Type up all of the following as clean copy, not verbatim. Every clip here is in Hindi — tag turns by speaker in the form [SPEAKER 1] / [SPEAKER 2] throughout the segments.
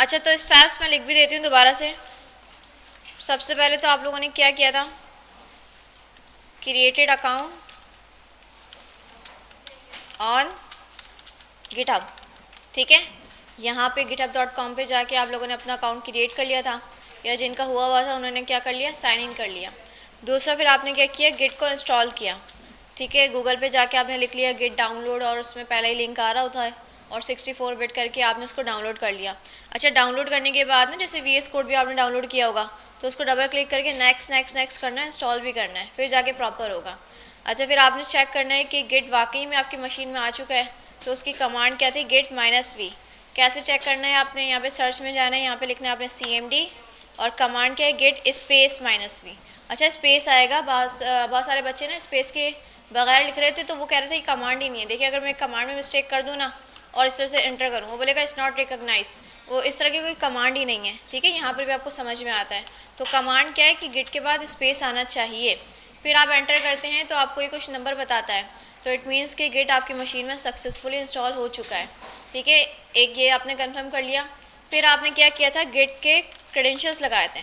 [SPEAKER 1] अच्छा, तो स्टेप्स मैं लिख भी देती हूँ दोबारा से। सबसे पहले तो आप लोगों ने क्या किया था, क्रिएटेड अकाउंट ऑन गिटहब, ठीक है। यहाँ पे github.com पे जाके आप लोगों ने अपना अकाउंट क्रिएट कर लिया था, या जिनका हुआ हुआ था उन्होंने क्या कर लिया, साइन इन कर लिया। दूसरा फिर आपने क्या किया, गिट को इंस्टॉल किया, ठीक है। गूगल पे जाके आपने लिख लिया गिट डाउनलोड, और उसमें पहले ही लिंक आ रहा होता है, और 64 बिट करके आपने उसको डाउनलोड कर लिया। अच्छा, डाउनलोड करने के बाद ना, जैसे VS कोड भी आपने डाउनलोड किया होगा, तो उसको डबल क्लिक करके नेक्स्ट नेक्स्ट नेक्स्ट करना है, इंस्टॉल भी करना है, फिर जाके प्रॉपर होगा। अच्छा, फिर आपने चेक करना है कि गिट वाकई में आपकी मशीन में आ चुका है, तो उसकी कमांड क्या थी, गिट -v। कैसे चेक करना है, आपने यहाँ पे सर्च में जाना है, यहाँ पे लिखना है आपने CMD, और कमांड क्या है, गिट स्पेस -v। अच्छा, स्पेस आएगा, बहुत सारे बच्चे ना स्पेस के बगैर लिख रहे थे, तो वो कह रहे थे कि कमांड ही नहीं है। देखिए, अगर मैं कमांड में मिस्टेक कर दूँ ना और इस तरह से एंटर करूँ, वो बोलेगा इट्स नॉट रिकॉग्नाइज, वो इस तरह की कोई कमांड ही नहीं है, ठीक है। यहाँ पर भी आपको समझ में आता है। तो कमांड क्या है कि गिट के बाद स्पेस आना चाहिए, फिर आप एंटर करते हैं तो आपको ये कुछ नंबर बताता है, तो इट मीन्स कि गिट आपकी मशीन में सक्सेसफुली इंस्टॉल हो चुका है, ठीक है। एक ये आपने कंफर्म कर लिया। फिर आपने क्या किया था, गिट के क्रेडेंशियल्स लगाए थे,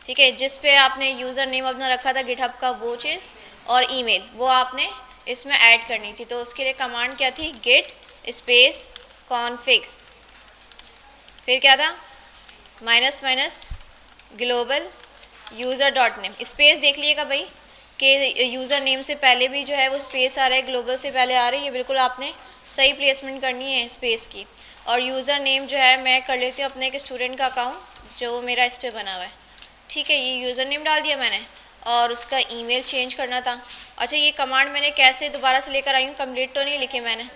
[SPEAKER 1] ठीक है। जिस पे आपने यूज़र नेम अपना रखा था गिटहब का, वो चीज़ और ईमेल वो आपने इसमें ऐड करनी थी। तो उसके लिए कमांड क्या थी, गिट स्पेस कॉन्फिग, फिर क्या था, minus global user dot name. Space देख लीजिएगा भाई कि यूज़र नेम से पहले भी जो है वो स्पेस आ रहा है, ग्लोबल से पहले आ रही है, ये बिल्कुल आपने सही प्लेसमेंट करनी है स्पेस की। और यूज़र नेम जो है मैं कर लेती हूँ अपने एक स्टूडेंट का अकाउंट जो मेरा इस पर बना हुआ है, ठीक है। ये यूज़र नेम डाल दिया मैंने, और उसका ईमेल चेंज करना था। अच्छा, ये कमांड मैंने कैसे दोबारा से लेकर आई हूँ, कंप्लीट तो नहीं लिखी मैंने।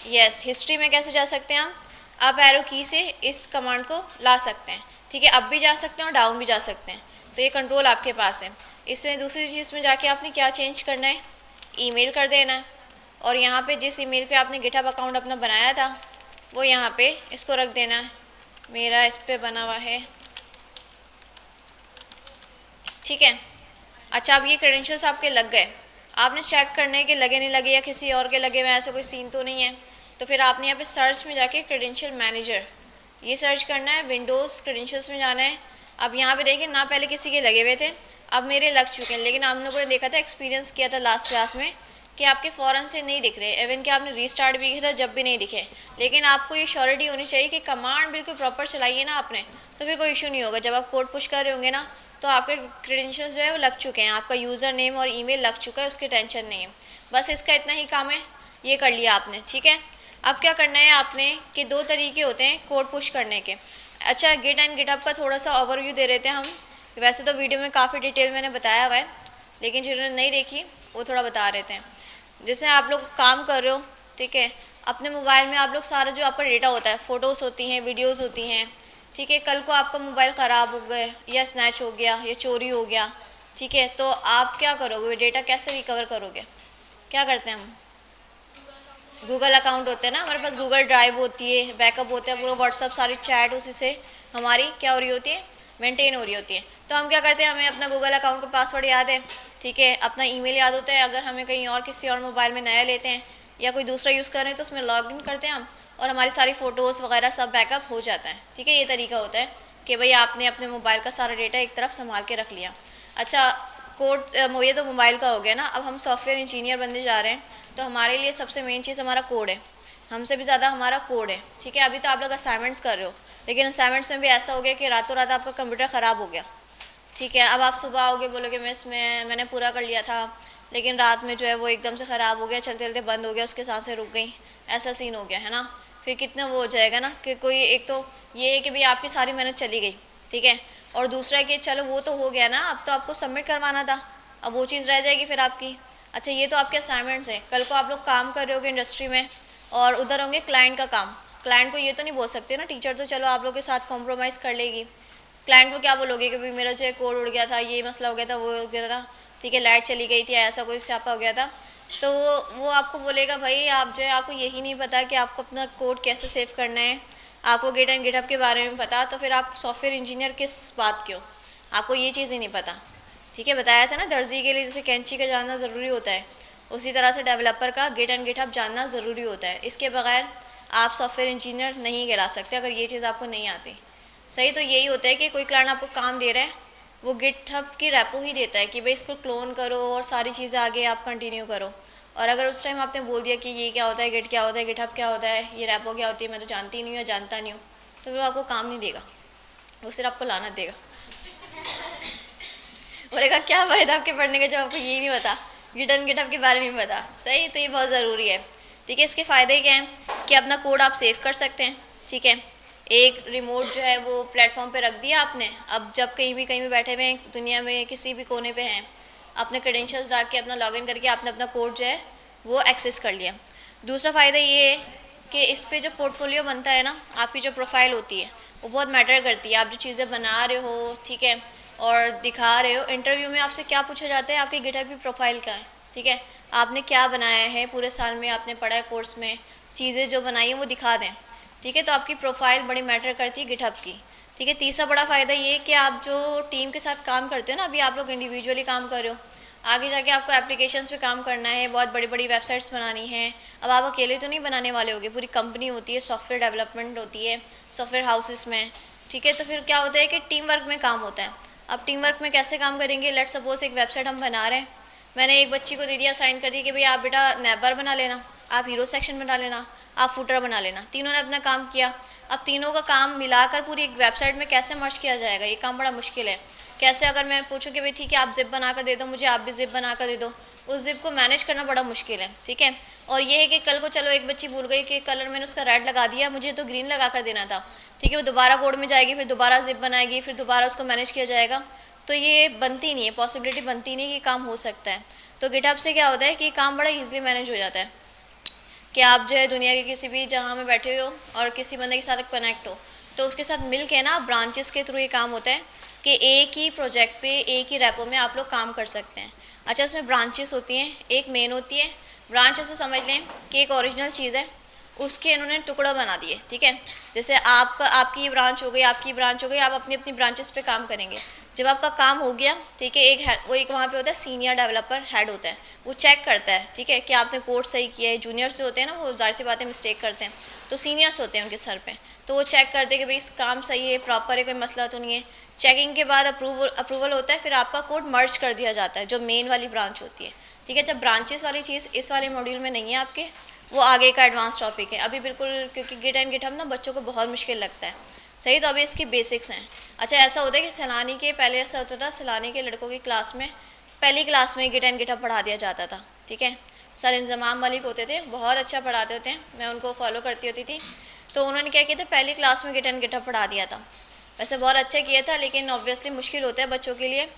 [SPEAKER 1] यस, हिस्ट्री में कैसे जा सकते हैं आप एरो की से इस कमांड को ला सकते हैं, ठीक है। अप भी जा सकते हैं और डाउन भी जा सकते हैं, तो ये कंट्रोल आपके पास है। इसमें दूसरी चीज़ में जाके आपने क्या चेंज करना है, ईमेल कर देना है, और यहाँ पे जिस ईमेल पे आपने गिटहब अकाउंट अपना बनाया था वो यहाँ पे इसको रख देना है, मेरा इस पर बना हुआ है, ठीक है। अच्छा, अब ये क्रेडेंशियल्स आपके लग गए, आपने चेक करना है कि लगे नहीं लगे या किसी और के लगे हुए, ऐसा कोई सीन तो नहीं है। तो फिर आपने यहाँ पे सर्च में जाके क्रेडेंशियल मैनेजर ये सर्च करना है, विंडोज़ क्रेडेंशियल्स में जाना है। अब यहाँ पे देखिए ना, पहले किसी के लगे हुए थे, अब मेरे लग चुके हैं, लेकिन हम लोगों ने देखा था, एक्सपीरियंस किया था लास्ट क्लास में कि आपके फ़ौरन से नहीं दिख रहे, इवन कि आपने रीस्टार्ट भी किया था जब भी नहीं दिखे। लेकिन आपको ये श्योरिटी होनी चाहिए कि कमांड बिल्कुल प्रॉपर चलाइए ना आपने, तो फिर कोई इशू नहीं होगा। जब आप कोड पुश कर रहे होंगे ना, तो आपके क्रेडेंशियल्स जो है वो लग चुके हैं, आपका यूज़र नेम और ईमेल लग चुका है, उसकी टेंशन नहीं है। बस इसका इतना ही काम है, ये कर लिया आपने, ठीक है। अब क्या करना है आपने कि दो तरीके होते हैं कोड पुश करने के। अच्छा, गिट एंड गिटहब का थोड़ा सा ओवरव्यू दे देते हैं हम। वैसे तो वीडियो में काफ़ी डिटेल मैंने बताया हुआ है, लेकिन जिन्होंने नहीं देखी वो थोड़ा बता रहे थे। जैसे आप लोग काम कर रहे हो, ठीक है, अपने मोबाइल में आप लोग सारा जो आपका डेटा होता है, फ़ोटोज़ होती हैं, वीडियोज़ होती हैं, ठीक है। कल को आपका मोबाइल ख़राब हो गया, या स्नैच हो गया, या चोरी हो गया, ठीक है, तो आप क्या करोगे, डेटा कैसे रिकवर करोगे, क्या करते हैं हम, गूगल अकाउंट होते हैं ना हमारे पास, गूगल ड्राइव होती है, बैकअप होते हैं, पूरा व्हाट्सअप सारी चैट उसी से हमारी क्या हो रही होती है, मेंटेन हो रही होती है। तो हम क्या करते हैं, हमें अपना गूगल अकाउंट का पासवर्ड याद है, ठीक है, अपना ईमेल याद होता है। अगर हमें कहीं और किसी और मोबाइल में नया लेते हैं या कोई दूसरा यूज़ कर रहे हैं तो उसमें लॉग इन करते हैं हम, और हमारी सारी फ़ोटोज़ वगैरह सब बैकअप हो जाता है, ठीक है। ये तरीका होता है कि भाई आपने अपने मोबाइल का सारा डेटा एक तरफ संभाल के रख लिया। अच्छा, कोड ये तो मोबाइल का हो गया ना। अब हम सॉफ्टवेयर इंजीनियर बनने जा रहे हैं, तो हमारे लिए सबसे मेन चीज़ हमारा कोड है, हमसे भी ज़्यादा हमारा कोड है, ठीक है। अभी तो आप लोग असाइनमेंट्स कर रहे हो, लेकिन असाइनमेंट्स में भी ऐसा हो गया कि रातों रात आपका कंप्यूटर ख़राब हो गया, ठीक है। अब आप सुबह आओगे, बोलोगे मिस मैंने पूरा कर लिया था, लेकिन रात में जो है वो एकदम से ख़राब हो गया, चलते चलते बंद हो गया, उसके सांसें रुक गई, ऐसा सीन हो गया है ना। फिर कितना वो हो जाएगा ना कि कोई, एक तो ये है कि भाई आपकी सारी मेहनत चली गई, ठीक है, और दूसरा है कि चलो वो तो हो गया ना, अब तो आपको सबमिट करवाना था, अब वो चीज़ रह जाएगी फिर आपकी। अच्छा, ये तो आपके असाइनमेंट्स हैं। कल को आप लोग काम कर रहे होगे इंडस्ट्री में, और उधर होंगे क्लाइंट का काम, क्लाइंट को ये तो नहीं बोल सकते ना, टीचर तो चलो आप लोग के साथ कॉम्प्रोमाइज़ कर लेगी, क्लाइंट को क्या बोलोगे कि भाई मेरा जो है कोड उड़ गया था, ये मसला हो गया था, वो हो गया था, ठीक है, लाइट चली गई थी, ऐसा कोई स्यापा हो गया था, तो वो आपको बोलेगा भाई आप जो है, आपको यही नहीं पता कि आपको अपना कोड कैसे सेव करना है, आपको गिट एंड गिटहब के बारे में पता, तो फिर आप सॉफ्टवेयर इंजीनियर किस बात के हो, आपको ये चीज़ ही नहीं पता, ठीक है। बताया था ना, दर्जी के लिए जैसे कैंची का जानना ज़रूरी होता है, उसी तरह से डेवलपर का गिट एंड गिटहब जानना ज़रूरी होता है। इसके बगैर आप सॉफ्टवेयर इंजीनियर नहीं कहला सकते अगर ये चीज़ आपको नहीं आती। सही, तो यही होता है कि कोई क्लाइंट आपको काम दे रहा है, वो गिटहब की रेपो ही देता है कि भाई इसको क्लोन करो और सारी चीज़ें आगे आप कंटिन्यू करो। और अगर उस टाइम आपने बोल दिया कि ये क्या होता है, गिट क्या होता है, गिटहब क्या होता है, ये रेपो क्या होती है, मैं तो जानती नहीं हूँ या जानता नहीं हूँ, तो फिर वो आपको काम नहीं देगा, वो सिर्फ आपको लानत देगा। बोलेगा क्या फ़ायदा आपके पढ़ने का जब आपको ये नहीं पता, गिट एंड गिटहब के बारे में पता। सही, तो ये बहुत ज़रूरी है। ठीक है, इसके फ़ायदे क्या हैं कि अपना कोड आप सेव कर सकते हैं। ठीक है, एक रिमोट जो है वो प्लेटफॉर्म पे रख दिया आपने, अब जब कहीं भी बैठे हुए हैं दुनिया में किसी भी कोने पे हैं, अपने क्रेडेंशियल्स डाल के अपना लॉगिन करके आपने अपना कोड जो है वो एक्सेस कर लिया। दूसरा फ़ायदा ये है कि इस पे जो पोर्टफोलियो बनता है ना, आपकी जो प्रोफाइल होती है वो बहुत मैटर करती है। आप जो चीज़ें बना रहे हो, ठीक है, और दिखा रहे हो, इंटरव्यू में आपसे क्या पूछा जाता है, आपकी गिटहब की प्रोफाइल क्या है। ठीक है, आपने क्या बनाया है पूरे साल में, आपने पढ़ा है कोर्स में, चीज़ें जो बनाई हैं वो दिखा दें। ठीक है, तो आपकी प्रोफाइल बड़ी मैटर करती है गिटहब की। ठीक है, तीसरा बड़ा फ़ायदा ये कि आप जो टीम के साथ काम करते हो ना, अभी आप लोग इंडिविजुअली काम कर रहे हो, आगे जाके आपको एप्लीकेशंस पे काम करना है, बहुत बड़ी बड़ी वेबसाइट्स बनानी है। अब आप अकेले तो नहीं बनाने वाले होगे, पूरी कंपनी होती है, सॉफ्टवेयर डेवलपमेंट होती है सॉफ्टवेयर हाउसेस में। ठीक है, तो फिर क्या होता है कि टीम वर्क में काम होता है। अब टीम वर्क में कैसे काम करेंगे, लेट सपोज एक वेबसाइट हम बना रहे हैं, मैंने एक बच्ची को दे दिया, साइन कर दिया कि भाई आप बेटा नैबर बना लेना, आप हीरो सेक्शन बना लेना, आप फुटर बना लेना। तीनों ने अपना काम किया। अब तीनों का काम मिलाकर पूरी एक वेबसाइट में कैसे मर्ज किया जाएगा, ये काम बड़ा मुश्किल है। कैसे, अगर मैं पूछूं कि भाई ठीक है आप जिप बना कर दे दो मुझे, आप भी जिप बना कर दे दो, उस जिप को मैनेज करना बड़ा मुश्किल है। ठीक है, और ये है कि कल को चलो एक बच्ची भूल गई कि कलर मैंने उसका रेड लगा दिया, मुझे तो ग्रीन लगा कर देना था। ठीक है, वो दोबारा कोड में जाएगी, फिर दोबारा जिप बनाएगी, फिर दोबारा उसको मैनेज किया जाएगा, तो ये बनती नहीं है, पॉसिबिलिटी बनती नहीं कि काम हो सकता है। तो गिटहब से क्या होता है कि काम बड़ा ईजिली मैनेज हो जाता है कि आप जो है दुनिया के किसी भी जगह में बैठे हो और किसी बंदे के साथ कनेक्ट हो, तो उसके साथ मिल के ना ब्रांचेस के थ्रू ये काम होता है कि एक ही प्रोजेक्ट पे एक ही रेपो में आप लोग काम कर सकते हैं। अच्छा, उसमें ब्रांचेस होती हैं, एक मेन होती है ब्रांच, ऐसे समझ लें कि एक ओरिजिनल चीज़ है, उसके इन्होंने टुकड़ा बना दिए। ठीक है, जैसे आपकी ब्रांच हो गई, आपकी ब्रांच हो गई, आप अपनी अपनी ब्रांचेस पे काम करेंगे। जब आपका काम हो गया, ठीक है, एक वहाँ पे होता है सीनियर डेवलपर, हेड होता है, वो चेक करता है, ठीक है, कि आपने कोड सही किया है। जूनियर्स जो होते हैं ना वो जाहिर सी बातें मिस्टेक करते हैं, तो सीनियर्स होते हैं उनके सर पे, तो वो चेक करते हैं कि भाई इस काम सही है, प्रॉपर है, कोई मसला तो नहीं है। चेकिंग के बाद अप्रूवल होता है, फिर आपका कोड मर्ज कर दिया जाता है जो मेन वाली ब्रांच होती है। ठीक है, जब ब्रांचेस वाली चीज़ इस वाले मॉड्यूल में नहीं है आपके, वो आगे का एडवांस टॉपिक है अभी बिल्कुल, क्योंकि गिट एंड गिटहब ना बच्चों को बहुत मुश्किल लगता है। सही, तो अभी इसकी बेसिक्स हैं। अच्छा, ऐसा होता है कि सैलानी के पहले ऐसा होता था, सैलानी के लड़कों की क्लास में पहली क्लास में गिट एंड गिटहब पढ़ा दिया जाता था। ठीक है, सर इंजमाम मलिक होते थे, बहुत अच्छा पढ़ाते होते हैं, मैं उनको फॉलो करती होती थी। तो उन्होंने क्या किया था, पहली क्लास में गिट एंड गिटहब पढ़ा दिया था। वैसे बहुत अच्छा किया था, लेकिन ऑब्वियसली मुश्किल होता है बच्चों के लिए।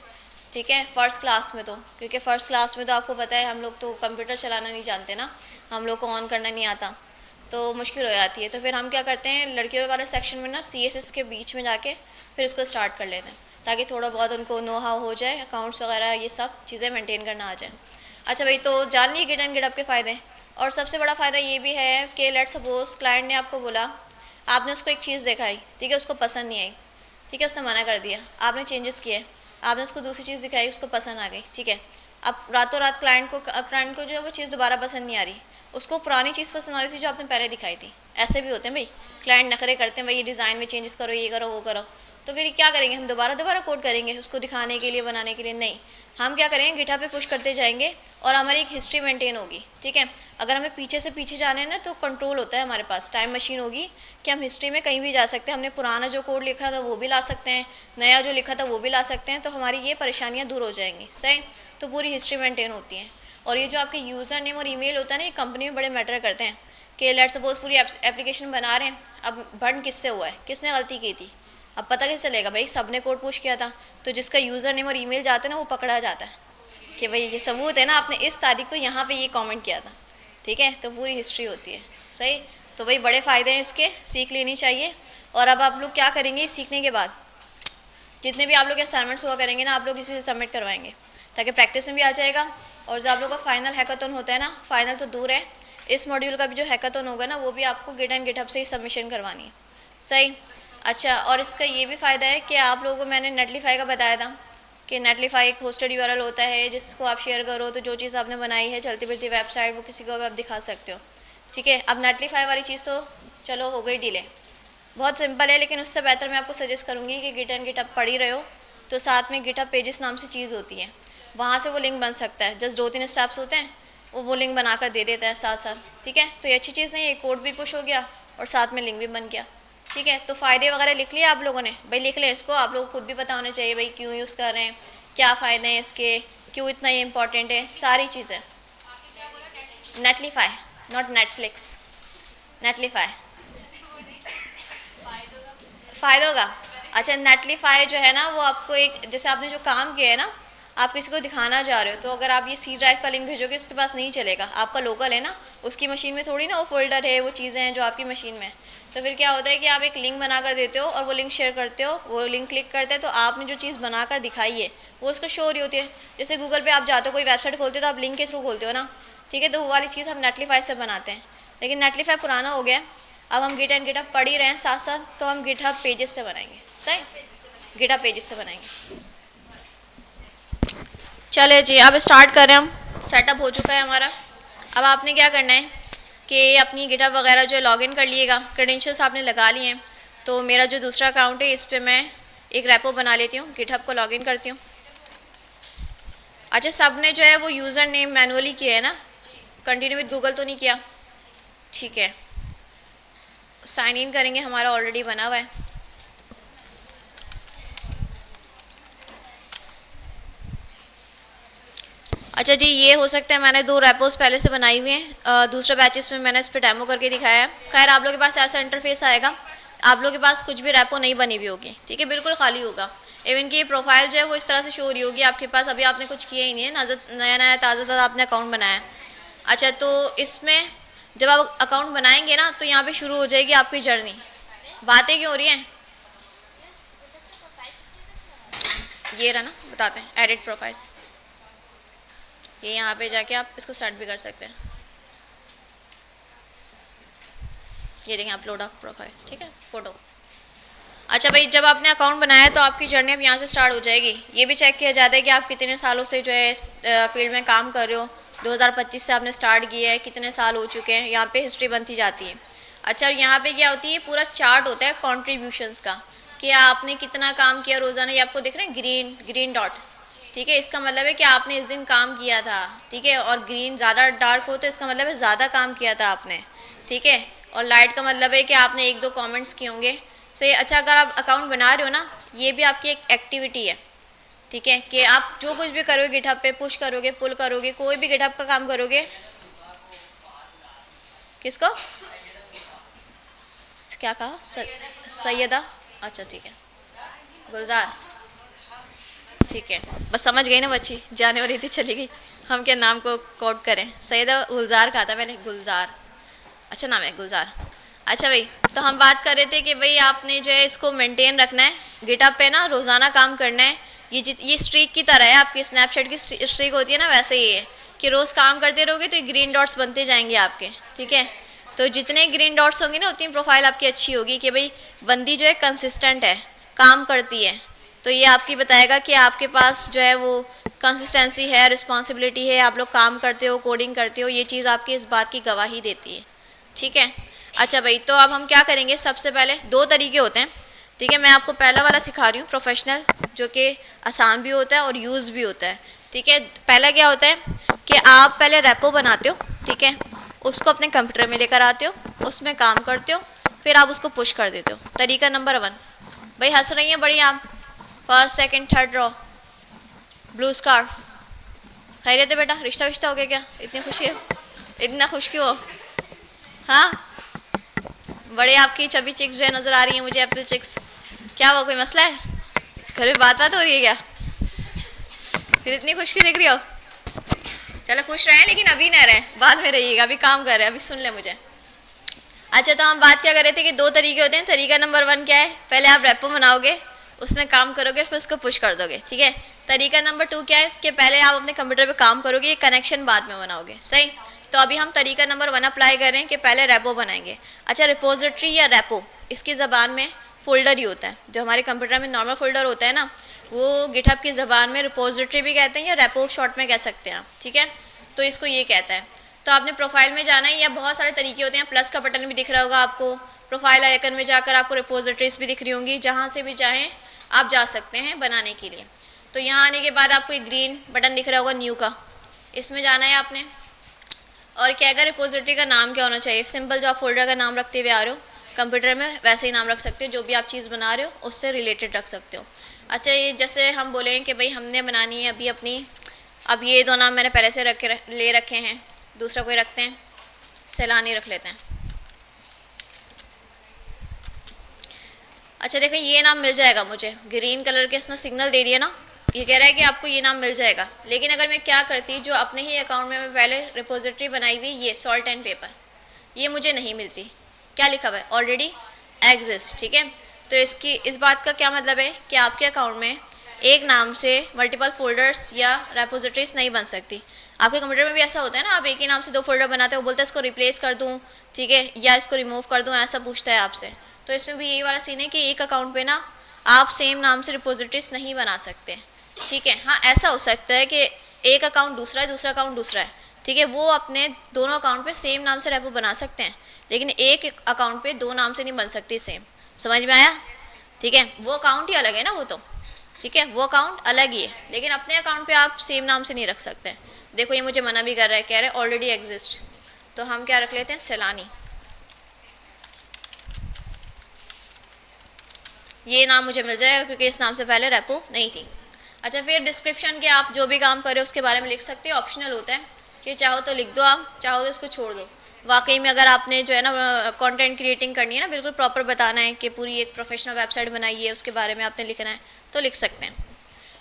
[SPEAKER 1] ठीक है, फ़र्स्ट क्लास में तो, क्योंकि फ़र्स्ट क्लास में तो आपको पता है हम लोग तो कंप्यूटर चलाना नहीं जानते ना, हम लोग को ऑन करना नहीं आता, तो मुश्किल हो जाती है। तो फिर हम क्या करते हैं, लड़कियों वाले सेक्शन में ना CSS के बीच में जाके फिर इसको स्टार्ट कर लेते हैं, ताकि थोड़ा बहुत उनको नो हाउ हो जाए, अकाउंट्स वगैरह ये सब चीज़ें मेंटेन करना आ जाए। अच्छा भाई, तो जान लिए गिट एंड गिटहब के फ़ायदे। और सबसे बड़ा फ़ायदा ये भी है कि लेट सपोज क्लाइंट ने आपको बोला, आपने उसको एक चीज़ दिखाई, ठीक है, उसको पसंद नहीं आई, ठीक है, उसने मना कर दिया, आपने चेंजेस किए, आपने उसको दूसरी चीज़ दिखाई, उसको पसंद आ गई। ठीक है, अब रातों रात क्लाइंट को जो है वो चीज़ दोबारा पसंद नहीं आ रही, उसको पुरानी चीज़ पसंद आ रही थी जो आपने पहले दिखाई थी। ऐसे भी होते हैं भाई, क्लाइंट नखरे करते हैं, भाई ये डिज़ाइन में चेंजेस करो, ये करो, वो करो, तो फिर क्या करेंगे, हम दोबारा कोड करेंगे उसको दिखाने के लिए, बनाने के लिए? नहीं, हम क्या करेंगे, गिटहब पे पुश करते जाएंगे और हमारी एक हिस्ट्री मेंटेन होगी। ठीक है, अगर हमें पीछे से पीछे जाना है ना, तो कंट्रोल होता है हमारे पास, टाइम मशीन होगी कि हम हिस्ट्री में कहीं भी जा सकते हैं, हमने पुराना जो कोड लिखा था वो भी ला सकते हैं, नया जो लिखा था वो भी ला सकते हैं, तो हमारी ये परेशानियाँ दूर हो जाएंगी। सही, तो पूरी हिस्ट्री मेंटेन होती है। और ये जो आपके यूज़र नेम और ईमेल होता है ना, ये कंपनी में बड़े मैटर करते हैं कि लेट सपोज पूरी एप्लीकेशन बना रहे हैं, अब बर्न किससे हुआ है, किसने गलती की थी, अब पता कैसे चलेगा, भाई सबने कोड पुश किया था, तो जिसका यूज़र नेम और ईमेल जाता है ना वो पकड़ा जाता है कि भाई ये सबूत है ना, आपने इस तारीख को यहाँ पे ये कमेंट किया था। ठीक है, तो पूरी हिस्ट्री होती है। सही, तो भाई बड़े फ़ायदे हैं इसके, सीख लेनी चाहिए। और अब आप लोग क्या करेंगे, सीखने के बाद जितने भी आप लोग असाइनमेंट्स हुआ करेंगे ना, आप लोग इसी से सबमिट करवाएंगे, ताकि प्रैक्टिस में भी आ जाएगा। और जब आप लोग का फाइनल हैकाथॉन होता है ना, फाइनल तो दूर है, इस मॉड्यूल का भी जो हैकाथॉन होगा ना, वो भी आपको गिट एंड गिटहब से ही सबमिशन करवानी है। सही, अच्छा, और इसका ये भी फ़ायदा है कि आप लोगों को मैंने नेटलीफाई का बताया था कि नेटलीफाई एक होस्टेड यूआरएल होता है, जिसको आप शेयर करो तो जो चीज़ आपने बनाई है चलती फिरती वेबसाइट, वो किसी को भी आप दिखा सकते हो। ठीक है, अब नेटलीफाई वाली चीज़ तो चलो हो गई डिले। बहुत सिंपल है, लेकिन उससे बेहतर मैं आपको सजेस्ट करूँगी कि गिट एंड गिटहब पढ़ ही रहे हो तो साथ में गिटहब पेजेस नाम से चीज़ होती है, वहाँ से वो लिंक बन सकता है। जस्ट 2-3 स्टेप्स होते हैं, वो लिंक बना कर दे देता है साथ साथ। ठीक है, तो ये अच्छी चीज़ नहीं है, कोड भी पुश हो गया और साथ में लिंक भी बन गया। ठीक है, तो फ़ायदे वगैरह लिख लिया आप लोगों ने? भाई लिख लें इसको, आप लोग खुद भी पता होना चाहिए भाई क्यों यूज़ कर रहे हैं, क्या फ़ायदे हैं इसके, क्यों इतना ये इंपॉर्टेंट है, सारी चीज़ें। नेटलीफाई, नॉट नेटफ्लिक्स, नेटलीफाई। फ़ायदों का, अच्छा नेटलीफाई जो है ना वो आपको एक, जैसे आपने जो काम किया है ना, आप किसी को दिखाना चाह रहे हो, तो अगर आप ये सी ड्राइव का लिंक भेजोगे उसके पास नहीं चलेगा, आपका लोकल है ना, उसकी मशीन में थोड़ी ना वो फोल्डर है, वो चीज़ें हैं जो आपकी मशीन में। तो फिर क्या होता है कि आप एक लिंक बना कर देते हो और वो लिंक शेयर करते हो, वो लिंक क्लिक करते हैं तो आपने जो चीज़ बना कर दिखाई है वो उसको शो हो रही होती है। जैसे गूगल पे आप जाते हो, कोई वेबसाइट खोलते हो तो आप लिंक के थ्रू खोलते हो ना, ठीक है, तो वो वाली चीज़ हम नेटलीफाई से बनाते हैं। लेकिन नेटलीफाई पुराना हो गया, अब हम गिट एंड गिटहब पढ़ ही रहे हैं साथ साथ, तो हम गिटहब पेजेस से बनाएंगे। सही, गिटहब पेजेस से बनाएंगे। चले जी, अब स्टार्ट करें हम। सेटअप हो चुका है हमारा। अब आपने क्या करना है कि अपनी गिटहब वगैरह जो है लॉगिन कर लिएगा, क्रेडेंशियल्स आपने लगा लिए हैं। तो मेरा जो दूसरा अकाउंट है इस पर मैं एक रेपो बना लेती हूँ, गिटहब को लॉगिन करती हूँ। अच्छा, सब ने जो है वो यूज़र नेम मैनुअली किया है ना, कंटिन्यू विद गूगल तो नहीं किया? ठीक है, साइन इन करेंगे, हमारा ऑलरेडी बना हुआ है। अच्छा जी, ये हो सकता है मैंने 2 रेपोज पहले से बनाई हुई हैं, दूसरे बैचेस में मैंने इस पर डेमो करके दिखाया है। खैर आप लोगों के पास ऐसा इंटरफेस आएगा, आप लोगों के पास कुछ भी रेपो नहीं बनी हुई होगी, ठीक है, बिल्कुल खाली होगा। इवन कि प्रोफाइल जो है वो इस तरह से शो हो रही होगी आपके पास, अभी आपने कुछ किया ही नहीं है, नया नया ताज़ा आपने अकाउंट बनाया है। अच्छा, तो इसमें जब आप अकाउंट बनाएंगे ना तो यहाँ पे शुरू हो जाएगी आपकी जर्नी। बातें क्यों हो रही हैं? ये रहा ना, बताते हैं, एडिट प्रोफाइल, ये यहाँ पे जाके आप इसको सेट भी कर सकते हैं। ये देखें, अपलोड ऑफ प्रोफाइल, ठीक है, फ़ोटो। अच्छा भाई, जब आपने अकाउंट बनाया तो आपकी जर्नी अब यहाँ से स्टार्ट हो जाएगी। ये भी चेक किया जाता है कि आप कितने सालों से जो है फील्ड में काम कर रहे हो। 2025 से आपने स्टार्ट किया है, कितने साल हो चुके हैं, यहाँ पे हिस्ट्री बनती जाती है। अच्छा, और यहाँ पे क्या होती है, पूरा चार्ट होता है कॉन्ट्रीब्यूशंस का, कि आपने कितना काम किया रोज़ाना। ये आपको दिख रहे हैं ग्रीन डॉट, ठीक है, इसका मतलब है कि आपने इस दिन काम किया था, ठीक है। और ग्रीन ज़्यादा डार्क हो तो इसका मतलब है ज़्यादा काम किया था आपने, ठीक है। और लाइट का मतलब है कि आपने 1-2 कमेंट्स किए होंगे, सही। अच्छा, अगर आप अकाउंट बना रहे हो ना, ये भी आपकी एक एक्टिविटी है, ठीक है, कि आप जो कुछ भी करोगे गिटहब पे, पुश करोगे, पुल करोगे, कोई भी गिटहब का काम करोगे। किसको क्या कहा? सैयदा, अच्छा ठीक है, गुलजार, ठीक है, बस समझ गई ना बच्ची, जाने वाली थी चली गई, हम क्या नाम को कोट करें। सैयदा गुलजार कहा था मैंने, गुलजार, अच्छा नाम है गुलजार। अच्छा भाई, तो हम बात कर रहे थे कि भाई आपने जो है इसको मेंटेन रखना है, गिटहब पे ना रोज़ाना काम करना है। ये स्ट्रीक की तरह है, आपकी स्नैपचैट की स्ट्रीक होती है ना, वैसे ही है कि रोज़ काम करते रहोगे तो ये ग्रीन डॉट्स बनते जाएंगे आपके, ठीक है। तो जितने ग्रीन डॉट्स होंगे ना उतनी प्रोफाइल आपकी अच्छी होगी कि भाई बंदी जो है कंसिस्टेंट है, काम करती है। तो ये आपकी बताएगा कि आपके पास जो है वो कंसिस्टेंसी है, रिस्पॉन्सिबिलिटी है, आप लोग काम करते हो, कोडिंग करते हो, ये चीज़ आपकी इस बात की गवाही देती है, ठीक है। अच्छा भाई, तो अब हम क्या करेंगे, सबसे पहले 2 तरीके होते हैं, ठीक है। मैं आपको पहला वाला सिखा रही हूँ, प्रोफेशनल, जो कि आसान भी होता है और यूज़ भी होता है, ठीक है। पहला क्या होता है कि आप पहले रेपो बनाते हो, ठीक है, उसको अपने कंप्यूटर में लेकर आते हो, उसमें काम करते हो, फिर आप उसको पुश कर देते हो। तरीका नंबर 1, भाई हंस रही हैं बड़ी आप, first second third row, blue scarf, खैरियत है बेटा, रिश्ता विश्ता हो गया क्या? इतनी खुशी है, इतना खुश क्यों हो? हाँ, बड़े आपकी चबी चिक्स जो है नज़र आ रही हैं मुझे, एप्पल चिक्स। क्या हुआ, कोई मसला है? घर में बात हो रही है क्या? फिर इतनी खुश क्यों दिख रही हो? चलो खुश रहें, लेकिन अभी ना रहें, बाद में रहिएगा, अभी काम कर रहे हैं, अभी सुन ले मुझे। अच्छा, तो हम बात क्या कर रहे थे कि 2 तरीके होते हैं। तरीका नंबर 1 क्या है, पहले आप रेपो बनाओगे, उसमें काम करोगे, फिर उसको पुश कर दोगे, ठीक है। तरीका नंबर 2 क्या है कि पहले आप अपने कंप्यूटर पे काम करोगे, ये कनेक्शन बाद में बनाओगे, सही। तो अभी हम तरीका नंबर 1 अप्लाई कर रहे हैं कि पहले रेपो बनाएंगे। अच्छा, रिपोजिटरी या रेपो, इसकी ज़बान में फ़ोल्डर ही होता है, जो हमारे कंप्यूटर में नॉर्मल फ़ोल्डर होता है ना, वो गिटहब की ज़बान में रिपोजिटरी भी कहते हैं या रेपो शॉर्ट में कह सकते हैं आप, ठीक है। तो इसको ये कहता है। तो आपने प्रोफाइल में जाना है, या बहुत सारे तरीके होते हैं, प्लस का बटन भी दिख रहा होगा आपको, प्रोफाइल आइकन में जाकर आपको रिपोजिटरीज भी दिख रही होंगी, जहाँ से भी चाहें आप जा सकते हैं बनाने के लिए। तो यहाँ आने के बाद आपको एक ग्रीन बटन दिख रहा होगा न्यू का, इसमें जाना है आपने। और क्या अगर रिपोजिटरी का नाम क्या होना चाहिए, सिंपल जो आप फोल्डर का नाम रखते हुए आ रहे हो कंप्यूटर में वैसे ही नाम रख सकते हो, जो भी आप चीज़ बना रहे हो उससे रिलेटेड रख सकते हो। अच्छा, ये जैसे हम बोलेंगे कि भाई हमने बनानी है अभी अपनी, अब ये दो नाम मैंने पहले से ले रखे हैं, दूसरा कोई रखते हैं, सैलानी रख लेते हैं। अच्छा देखो ये नाम मिल जाएगा मुझे, ग्रीन कलर के इसने सिग्नल दे दिया ना, ये कह रहा है कि आपको ये नाम मिल जाएगा। लेकिन अगर मैं क्या करती, जो अपने ही अकाउंट में मैं पहले रिपोजिटरी बनाई हुई ये सॉल्ट एंड पेपर, ये मुझे नहीं मिलती, क्या लिखा हुआ है ऑलरेडी एग्जिस्ट, ठीक है। तो इस बात का क्या मतलब है कि आपके अकाउंट में एक नाम से मल्टीपल फोल्डर्स या रेपोजिटरीज नहीं बन सकती। आपके कंप्यूटर में भी ऐसा होता है ना, आप एक ही नाम से दो फोल्डर बनाते हो, वो बोलते हैं इसको रिप्लेस कर दूँ, ठीक है, या इसको रिमूव कर दूँ, ऐसा पूछता है आपसे। तो इसमें भी यही वाला सीन है कि एक अकाउंट पे ना आप सेम नाम से रिपोजिटरीज नहीं बना सकते, ठीक है। हाँ ऐसा हो सकता है कि एक अकाउंट दूसरा है, दूसरा अकाउंट दूसरा है, ठीक है, वो अपने दोनों अकाउंट पे सेम नाम से रेपो बना सकते हैं, लेकिन एक अकाउंट पे दो नाम से नहीं बन सकती सेम। समझ में आया, ठीक है। वो अकाउंट ही अलग है ना वो तो, ठीक है, वो अकाउंट अलग ही है, लेकिन अपने अकाउंट पे आप सेम नाम से नहीं रख सकते। देखो ये मुझे मना भी कर रहा है, कह रहा है ऑलरेडी एग्जिस्ट, तो हम क्या रख लेते हैं, सैलानी, ये नाम मुझे मिल जाएगा क्योंकि इस नाम से पहले रेपो नहीं थी। अच्छा, फिर डिस्क्रिप्शन के आप जो भी काम कर रहे हो उसके बारे में लिख सकते हो, ऑप्शनल होता है कि चाहो तो लिख दो आप, चाहो तो इसको छोड़ दो। वाकई में अगर आपने जो है ना कंटेंट क्रिएटिंग करनी है ना, बिल्कुल प्रॉपर बताना है कि पूरी एक प्रोफेशनल वेबसाइट बनाई है, उसके बारे में आपने लिखना है तो लिख सकते हैं।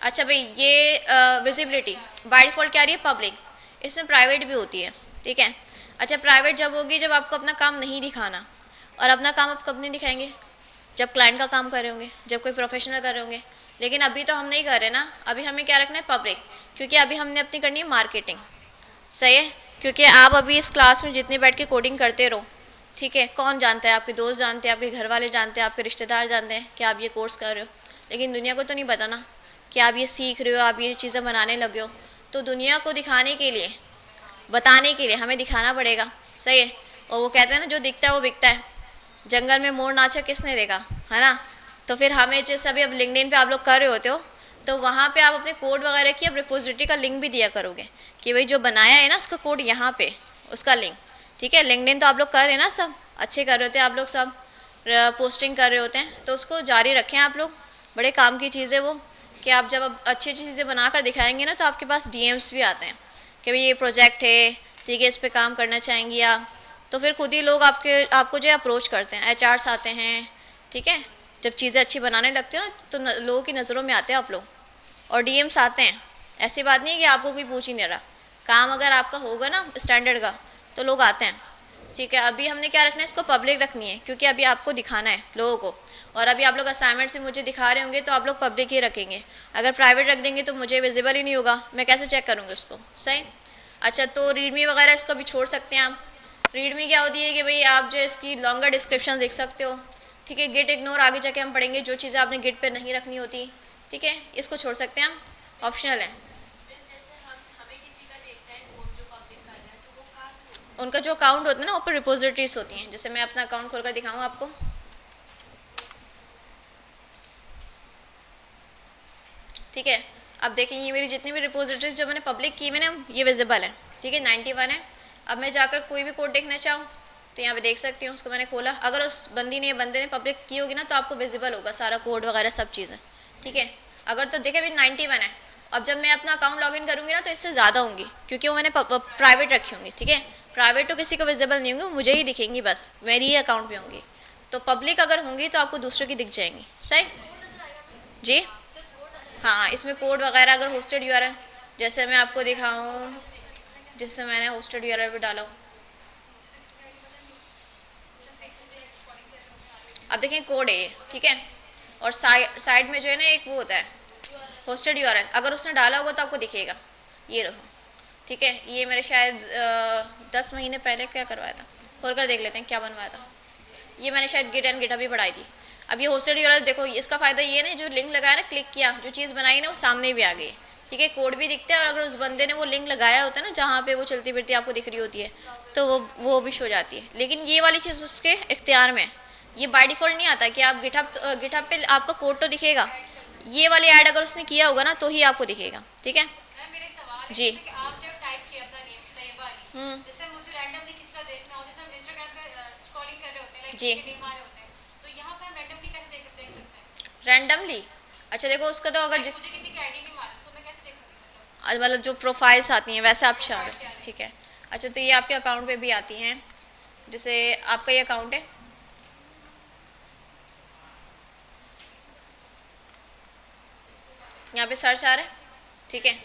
[SPEAKER 1] अच्छा भाई, ये विजिबिलिटी बाय डिफ़ॉल्ट क्या रही है, पब्लिक, इसमें प्राइवेट भी होती है, ठीक है। अच्छा, प्राइवेट जब होगी जब आपको अपना काम नहीं दिखाना, और अपना काम आप कब नहीं दिखाएंगे, जब क्लाइंट का काम कर रहे होंगे, जब कोई प्रोफेशनल कर रहे होंगे। लेकिन अभी तो हम नहीं कर रहे ना, अभी हमें क्या रखना है, पब्लिक, क्योंकि अभी हमने अपनी करनी है मार्केटिंग, सही है। क्योंकि आप अभी इस क्लास में जितने बैठ के कोडिंग करते रहो, ठीक है, कौन जानता है, आपके दोस्त जानते हैं, आपके घर वाले जानते हैं, आपके रिश्तेदार जानते हैं कि आप ये कोर्स कर रहे हो, लेकिन दुनिया को तो नहीं पता ना कि आप ये सीख रहे हो, आप ये चीज़ें बनाने लगे हो। तो दुनिया को दिखाने के लिए, बताने के लिए हमें दिखाना पड़ेगा, सही है। और वो कहते हैं ना, जो दिखता है वो बिकता है, जंगल में मोर नाचा किसने देखा, है ना। तो फिर हमें जैसे अभी अब लिंक्डइन पे आप लोग कर रहे होते हो, तो वहाँ पे आप अपने कोड वगैरह की अब रिपोजिटरी का लिंक भी दिया करोगे कि भाई जो बनाया है ना उसका कोड यहाँ पे, उसका लिंक, ठीक है। लिंक्डइन तो आप लोग कर रहे हैं ना, सब अच्छे कर रहे होते हैं आप लोग, सब पोस्टिंग कर रहे होते हैं, तो उसको जारी रखें आप लोग, बड़े काम की चीज़ है वो, कि आप जब अब अच्छी अच्छी चीज़ें बना कर दिखाएंगे ना, तो आपके पास DMs भी आते हैं कि भाई ये प्रोजेक्ट है, ठीक है, इस पर काम करना चाहेंगी आप, तो फिर खुद ही लोग आपको जो है अप्रोच करते हैं, HRs आते हैं, ठीक है। जब चीज़ें अच्छी बनाने लगते हो ना, तो लोगों की नज़रों में आते हैं आप लोग, और DMs आते हैं। ऐसी बात नहीं है कि आपको कोई पूछ ही नहीं रहा, काम अगर आपका होगा ना स्टैंडर्ड का तो लोग आते हैं, ठीक है। अभी हमने क्या रखना है, इसको पब्लिक रखनी है, क्योंकि अभी आपको दिखाना है लोगों को, और अभी आप लोग असाइनमेंट से मुझे दिखा रहे होंगे तो आप लोग पब्लिक ही रखेंगे। अगर प्राइवेट रख देंगे तो मुझे विजिबल ही नहीं होगा, मैं कैसे चेक करूँगी उसको, सही। अच्छा, तो रीडमी वगैरह इसको भी छोड़ सकते हैं आप। रीडमी क्या होती है कि भाई आप जो इसकी लॉन्गर डिस्क्रिप्शन देख सकते हो, ठीक है। गिट इग्नोर आगे जाके हम पढ़ेंगे, जो चीज़ें आपने गिट पे नहीं रखनी होती, ठीक है, इसको छोड़ सकते हैं हम, ऑप्शनल है। उनका जो अकाउंट होता है ना, ऊपर रिपोजिटरीज होती हैं, जैसे मैं अपना अकाउंट खोलकर दिखाऊँ आपको, ठीक है। अब देखें ये मेरी जितनी भी रिपोजिटरीज जो मैंने पब्लिक की मैंने, ये विजिबल है, ठीक है, 91 है। अब मैं जाकर कोई भी कोड देखना चाहूँ तो यहाँ पे देख सकती हूँ, उसको मैंने खोला, अगर उस बंदे ने पब्लिक की होगी ना तो आपको विजिबल होगा सारा कोड वगैरह सब चीज़ें, ठीक है। अगर तो देखें अभी 91 है, अब जब मैं अपना अकाउंट लॉगिन करूँगी ना तो इससे ज़्यादा होंगी, क्योंकि वो मैंने प्राइवेट रखी होंगी, ठीक है। प्राइवेट तो किसी को विजिबल नहीं होंगी, मुझे ही दिखेंगी, बस मेरी ही अकाउंट पे होंगी। तो पब्लिक अगर होंगी तो आपको दूसरों की दिख जाएंगी, सही जी। हाँ, इसमें कोड वगैरह अगर होस्टेड URL, जैसे मैं आपको दिखाऊँ, जिससे मैंने होस्टेड URL भी डाला हूँ, अब देखें कोड है ये, ठीक है। और साइड में जो है ना एक वो होता है होस्टेड URL, अगर उसने डाला होगा तो आपको दिखेगा, ये रहो, ठीक है। ये मेरे शायद 10 महीने पहले क्या करवाया था, खोल कर देख लेते हैं क्या बनवाया था। ये मैंने शायद गिट एंड गिटहब भी बढ़ाई थी। अब ये होस्टेड URL देखो, इसका फ़ायदा ये ना, जो लिंक लगाया ना, क्लिक किया, जो चीज़ बनाई ना वो सामने भी आ गई, ठीक है, कोड भी दिखता है, और अगर उस बंदे ने वो लिंक लगाया होता है ना जहाँ पे वो चलती फिरती आपको दिख रही होती है, तो वो भी शो जाती है। लेकिन ये वाली चीज़ उसके इख्तियार में है, ये बाय डिफ़ॉल्ट नहीं आता कि आप गिटहब पे आपका कोड तो दिखेगा, ये वाली ऐड अगर उसने किया होगा ना तो ही आपको दिखेगा। ठीक है
[SPEAKER 2] मेरा एक सवाल है,
[SPEAKER 1] जी।
[SPEAKER 2] जैसे कि आप जब टाइप किया अपना नेम तैयबा अली,
[SPEAKER 1] हम्म।
[SPEAKER 2] जैसे मुझे रैंडमली किसी का देखना हो, जैसे हम इंस्टाग्राम पे स्क्रॉलिंग कर रहे होते हैं, लाइक
[SPEAKER 1] जी।
[SPEAKER 2] किसी के नेम आ रहे होते हैं, तो यहाँ पर हम रैंडमली कैसे देख सकते हैं?
[SPEAKER 1] रैंडमली, अच्छा देखो उसका तो अगर
[SPEAKER 2] लाइक
[SPEAKER 1] जिस
[SPEAKER 2] मुझे किसी की आईडी नहीं मालूम तो मैं कैसे देखूँगी?
[SPEAKER 1] मतलब जो प्रोफाइल्स आती हैं वैसे आप चाह
[SPEAKER 2] प्रोफाइल
[SPEAKER 1] रहे
[SPEAKER 2] से आ
[SPEAKER 1] हैं,
[SPEAKER 2] रही
[SPEAKER 1] ठीक है। अच्छा तो ये आपके अकाउंट पे भी आती हैं, जैसे आपका ये अकाउंट है, यहाँ पे सर्च आ रहा है, ठीक है।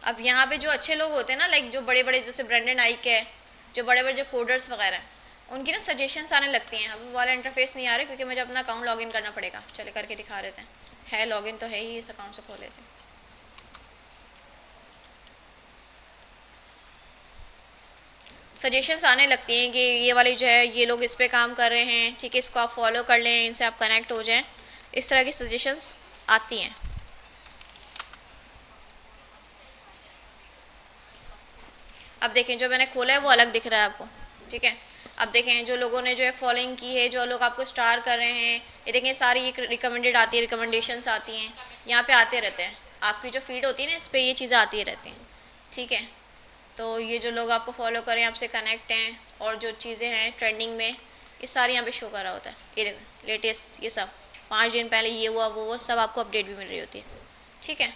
[SPEAKER 1] अब यहाँ पे जो अच्छे लोग होते हैं ना, लाइक जो बड़े बड़े जैसे ब्रेंडन आइक है, जो बड़े बड़े जो कोडर्स वगैरह हैं, उनकी ना सजेशंस आने लगती हैं। अब वो वाला इंटरफेस नहीं आ रहा क्योंकि मुझे अपना अकाउंट लॉगिन करना पड़ेगा, चले करके दिखा देते हैं। है लॉगिन तो है ही, इस अकाउंट से खोल लेते हैं। सजेशंस आने लगती हैं कि ये वाली जो है ये लोग इस पे काम कर रहे हैं, ठीक है, इसको आप फॉलो कर लें, इनसे आप कनेक्ट हो जाएं, इस तरह की सजेशंस आती हैं। अब देखें जो मैंने खोला है वो अलग दिख रहा है आपको, ठीक है। अब देखें जो लोगों ने जो है फॉलोइंग की है, जो लोग आपको स्टार कर रहे हैं, ये देखें सारी ये रिकमेंडेड आती है, रिकमेंडेशंस आती हैं, यहाँ पे आते रहते हैं। आपकी जो फीड होती है ना इस पर ये चीज़ें आती रहती हैं, ठीक है। तो ये जो लोग आपको फॉलो करें, आपसे कनेक्ट हैं, और जो चीज़ें हैं ट्रेंडिंग में, ये सारी यहाँ पे शो कर रहा होता है। ये देखो लेटेस्ट, ये सब 5 दिन पहले ये हुआ वो सब आपको अपडेट भी मिल रही होती है, ठीक है।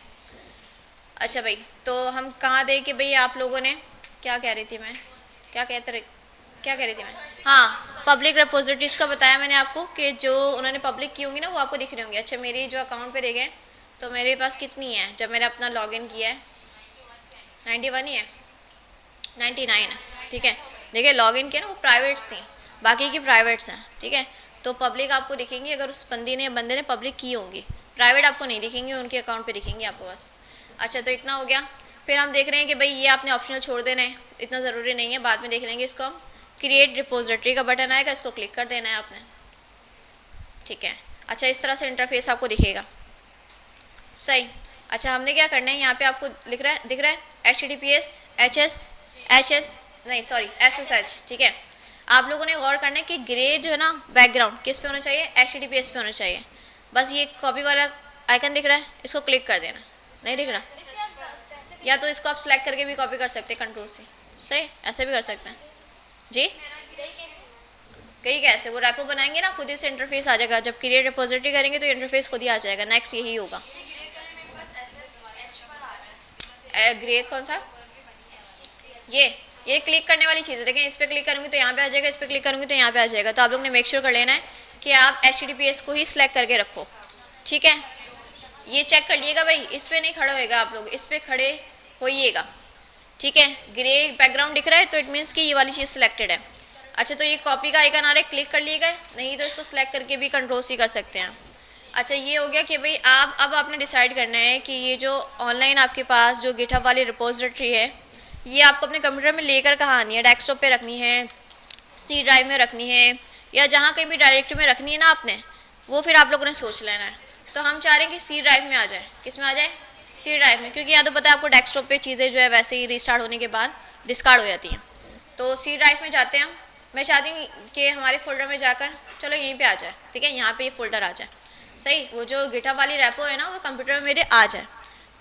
[SPEAKER 1] अच्छा भाई, तो हम कहाँ दे कि भाई आप लोगों ने क्या कह रही थी मैं, क्या कह रही थी मैं, हाँ पब्लिक रिपोजिटरीज का बताया मैंने आपको कि जो उन्होंने पब्लिक की होंगी ना वो आपको दिख रही होंगी। अच्छा मेरी जो अकाउंट पे देखें तो मेरे पास कितनी है, जब मैंने अपना लॉगिन किया है 91 ही है, 99 है, ठीक है। देखिए लॉगिन किया ना वो प्राइवेट्स थी, बाकी की प्राइवेट्स हैं, ठीक है। तो पब्लिक आपको दिखेंगी अगर उस बंदी ने बंदे ने पब्लिक की होंगी, प्राइवेट आपको नहीं दिखेंगी, उनके अकाउंट पे दिखेंगी आपको बस। अच्छा तो इतना हो गया। फिर हम देख रहे हैं कि भाई ये आपने ऑप्शनल छोड़ देना है, इतना ज़रूरी नहीं है, बाद में देख लेंगे इसको हम। क्रिएट रिपोजिटरी का बटन आएगा, इसको क्लिक कर देना है आपने, ठीक है। अच्छा इस तरह से इंटरफेस आपको दिखेगा, सही। अच्छा हमने क्या करना है, यहाँ पे आपको दिख रहा है HTTPS HS नहीं सॉरी SSH, ठीक है। आप लोगों ने गौर करना है कि ग्रे जो है ना बैकग्राउंड किस पे होना चाहिए, HTTPS पे होना चाहिए। बस ये कॉपी वाला आइकन दिख रहा है, इसको क्लिक कर देना, नहीं दिख रहा, या तो इसको आप सिलेक्ट करके भी कॉपी कर सकते हैं कंट्रोल से, सही ऐसे भी कर सकते हैं जी। कहीं कैसे, वो रैपो बनाएंगे ना खुद ही से इंटरफेस आ जाएगा, जब क्रिएट रिपोजिटरी करेंगे तो इंटरफेस खुद ही आ जाएगा। नेक्स्ट यही होगा। ग्रे कौन सा, ये क्लिक करने वाली चीज़ है, देखें इस पर क्लिक करूँगी तो यहाँ पे आ जाएगा, इस पर क्लिक करूँगी तो यहाँ पे आ जाएगा। तो आप लोग ने मेक श्योर कर लेना है कि आप HTTPS को ही सिलेक्ट करके रखो, ठीक है। ये चेक कर लिएगा भाई, इस पर नहीं खड़ा होएगा, आप लोग इस पर खड़े होइएगा, ठीक है। ग्रे बैकग्राउंड दिख रहा है तो इट मीन्स कि ये वाली चीज़ सिलेक्टेड है। अच्छा तो ये कॉपी का आइकन आ रहा है, क्लिक कर लीजिएगा, नहीं तो इसको सिलेक्ट करके भी कंट्रोल सी कर सकते हैं। अच्छा ये हो गया कि भाई अब आपने डिसाइड करना है कि ये जो ऑनलाइन आपके पास जो गिटहब वाली रिपोजिटरी है, ये आपको अपने कंप्यूटर में लेकर कहाँ आनी है, डेस्कटॉप पे रखनी है, सी ड्राइव में रखनी है, या जहाँ कहीं भी डायरेक्टरी में रखनी है ना आपने, वो फिर आप लोगों ने सोच लेना है। तो हम चाह रहे हैं कि सी ड्राइव में आ जाए, किस में आ जाए, सी ड्राइव में, क्योंकि यहाँ तो पता है आपको डेस्कटॉप पे चीज़ें जो है वैसे ही रीस्टार्ट होने के बाद डिस्कार्ड हो जाती हैं। तो सी ड्राइव में जाते हैं हम। मैं चाहती हूँ कि हमारे फोल्डर में जाकर चलो यहीं पे आ जाए, ठीक है, यहाँ पे ये फोल्डर आ जाए, सही। वो जो गिटहब वाली रैपो है ना वो कंप्यूटर में मेरे आ जाए।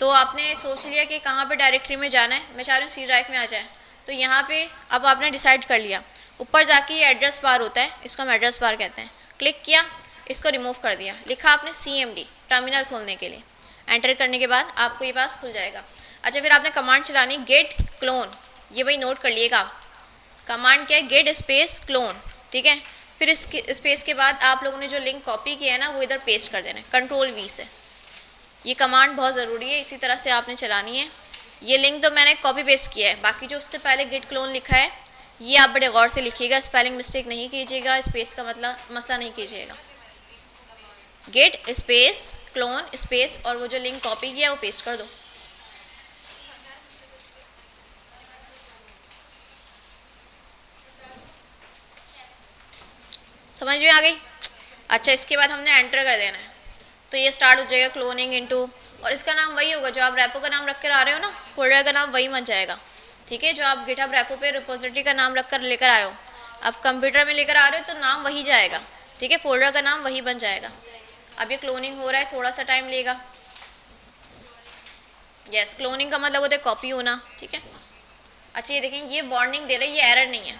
[SPEAKER 1] तो आपने सोच लिया कि कहाँ पे डायरेक्टरी में जाना है, मैं चाह रही हूँ सी ड्राइव में आ जाए। तो यहाँ पे अब आपने डिसाइड कर लिया, ऊपर जाके ये एड्रेस बार होता है, इसको हम एड्रेस बार कहते हैं, क्लिक किया, इसको रिमूव कर दिया, लिखा आपने CMD टर्मिनल खोलने के लिए, एंटर करने के बाद आपको ये पास खुल जाएगा। अच्छा फिर आपने कमांड चलानी गेट क्लोन, ये भाई नोट कर लिएगा, कमांड क्या है, गेट स्पेस क्लोन, ठीक है। फिर इस स्पेस के बाद आप लोगों ने जो लिंक कॉपी किया है ना वो इधर पेस्ट कर देना है कंट्रोल V से। ये कमांड बहुत ज़रूरी है, इसी तरह से आपने चलानी है। ये लिंक तो मैंने कॉपी पेस्ट किया है, बाकी जो उससे पहले गेट क्लोन लिखा है ये आप बड़े गौर से लिखिएगा, स्पेलिंग मिस्टेक नहीं कीजिएगा, स्पेस का मसला नहीं कीजिएगा। गेट स्पेस क्लोन स्पेस और वो जो लिंक कॉपी किया वो पेस्ट कर दो। समझ में आ गई। अच्छा इसके बाद हमने एंटर कर देना है, तो ये स्टार्ट हो जाएगा क्लोनिंग इनटू और इसका नाम वही होगा जो आप रेपो का नाम रख कर आ रहे हो ना, फोल्डर का नाम वही बन जाएगा। ठीक है, जो आप गिटहब रेपो पे रिपोजिटरी का नाम रख कर लेकर आए हो, आप कंप्यूटर में लेकर आ रहे हो तो नाम वही जाएगा। ठीक है, फोल्डर का नाम वही बन जाएगा। अब ये क्लोनिंग हो रहा है, थोड़ा सा टाइम लेगा। यस, क्लोनिंग का मतलब होता है कॉपी होना। ठीक है, अच्छा ये देखें, ये वार्निंग दे रहा है, ये एरर नहीं है।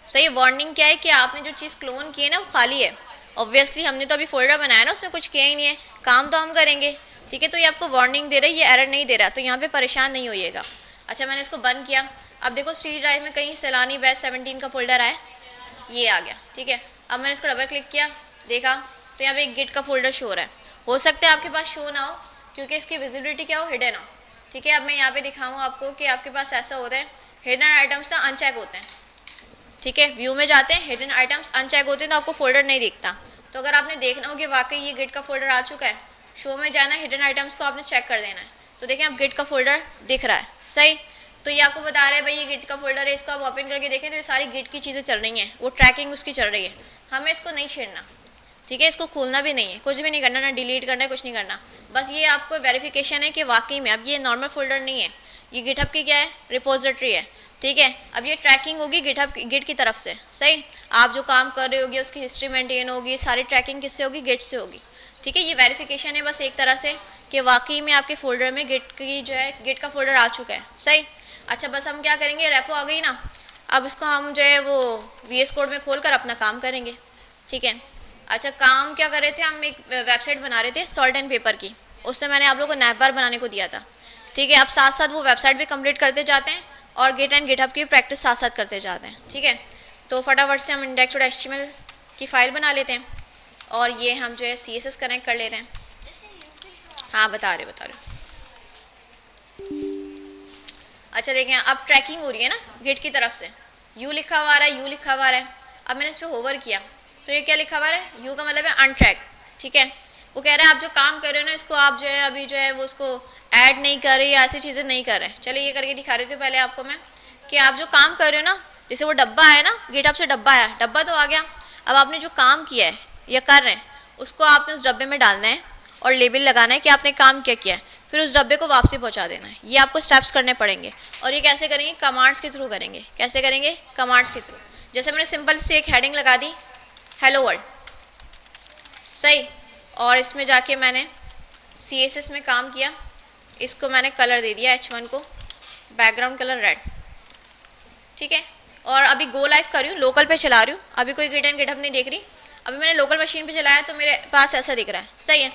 [SPEAKER 1] सही, वार्निंग क्या है कि आपने जो चीज़ क्लोन की है ना वो खाली है। ऑब्वियसली हमने तो अभी फोल्डर बनाया ना, उसमें कुछ किया ही नहीं है, काम तो हम करेंगे। ठीक है, तो ये आपको वार्निंग दे रहा है, ये एरर नहीं दे रहा, तो यहाँ पे परेशान नहीं होइएगा। अच्छा, मैंने इसको बंद किया। अब देखो सी ड्राइव में कहीं सैलानी बैच 17 का फोल्डर आया, ये आ गया। ठीक है, अब मैंने इसको डबल क्लिक किया, देखा तो यहाँ पे एक गिट का फोल्डर शो हो रहा है। हो सकता है आपके पास शो ना हो क्योंकि इसकी विजिबिलिटी क्या हो, हिडन हो। ठीक है, अब मैं यहाँ पे दिखाऊँ आपको कि आपके पास ऐसा होता है, हिडन आइटम्स ना अनचेक होते हैं। ठीक है, व्यू में जाते हैं, हिडन आइटम्स अनचेक होते हैं तो आपको फोल्डर नहीं दिखता। तो अगर आपने देखना हो कि वाकई ये गिट का फोल्डर आ चुका है, शो में जाना है, हिडन आइटम्स को आपने चेक कर देना है। तो देखें आप गिट का फोल्डर दिख रहा है। सही, तो ये आपको बता रहा है भाई ये गिट का फोल्डर है, इसको आप ओपन करके देखें तो ये सारी गिट की चीज़ें चल रही हैं, वो ट्रैकिंग उसकी चल रही है। हमें इसको नहीं छेड़ना। ठीक है, इसको खोलना भी नहीं है, कुछ भी नहीं करना, ना डिलीट करना है, कुछ नहीं करना। बस ये आपको वेरिफिकेशन है कि वाकई में अब ये नॉर्मल फोल्डर नहीं है, ये गिटहब की क्या है, रिपोजिटरी है। ठीक है, अब ये ट्रैकिंग होगी गिटहब गिट की तरफ से। सही, आप जो काम कर रहे होगी उसकी हिस्ट्री मेंटेन होगी, सारी ट्रैकिंग किससे होगी, गिट से होगी। ठीक है, ये वेरिफिकेशन है बस एक तरह से कि वाकई में आपके फोल्डर में गिट की जो है, गिट का फोल्डर आ चुका है। सही, अच्छा बस हम क्या करेंगे, रेपो आ गई ना, अब इसको हम जो है वो VS कोड में खोल कर अपना काम करेंगे। ठीक है, अच्छा काम क्या कर रहे थे, हम एक वेबसाइट बना रहे थे सॉल्ट एंड पेपर की, उससे मैंने आप लोगों को नैपबार बनाने को दिया था। ठीक है, आप साथ साथ वो वेबसाइट भी कंप्लीट करते जाते हैं और गिट एंड गिटहब की प्रैक्टिस साथ साथ करते जाते हैं। ठीक है, तो फटाफट से हम index.html की फ़ाइल बना लेते हैं और ये हम जो है CSS कनेक्ट कर लेते हैं। हाँ बता रहे। अच्छा देखें, अब ट्रैकिंग हो रही है ना गिट की तरफ से, यू लिखा हुआ आ रहा है, यू लिखा हुआ आ रहा है। अब मैंने इस पर होवर किया तो ये क्या लिखा हुआ है, यू का मतलब है अनट्रैक। ठीक है, वो कह रहा है आप जो काम कर रहे हो ना इसको आप जो है अभी जो है वो उसको ऐड नहीं कर रहे या ऐसी चीज़ें नहीं कर रहे। चलिए ये करके दिखा रही थी पहले आपको मैं कि आप जो काम कर रहे हो ना, जैसे वो डब्बा है ना, गिटहब से डब्बा आया, डब्बा तो आ गया। अब आपने जो काम किया है या कर रहे हैं उसको आपने उस डब्बे में डालना है और लेबल लगाना है कि आपने काम क्या किया है, फिर उस डब्बे को वापसी पहुंचा देना है। ये आपको स्टेप्स करने पड़ेंगे और ये कैसे करेंगे, कमांड्स के थ्रू करेंगे। कैसे करेंगे, कमांड्स के थ्रू। जैसे मैंने सिंपल से एक हेडिंग लगा दी, हेलो वर्ल्ड। सही, और इसमें जाके मैंने CSS में काम किया, इसको मैंने कलर दे दिया H1 को, बैकग्राउंड कलर रेड। ठीक है, और अभी गो लाइव कर रही हूँ, लोकल पे चला रही हूँ, अभी कोई गिट एंड गिटहब नहीं देख रही। अभी मैंने लोकल मशीन पे चलाया तो मेरे पास ऐसा दिख रहा है। सही है,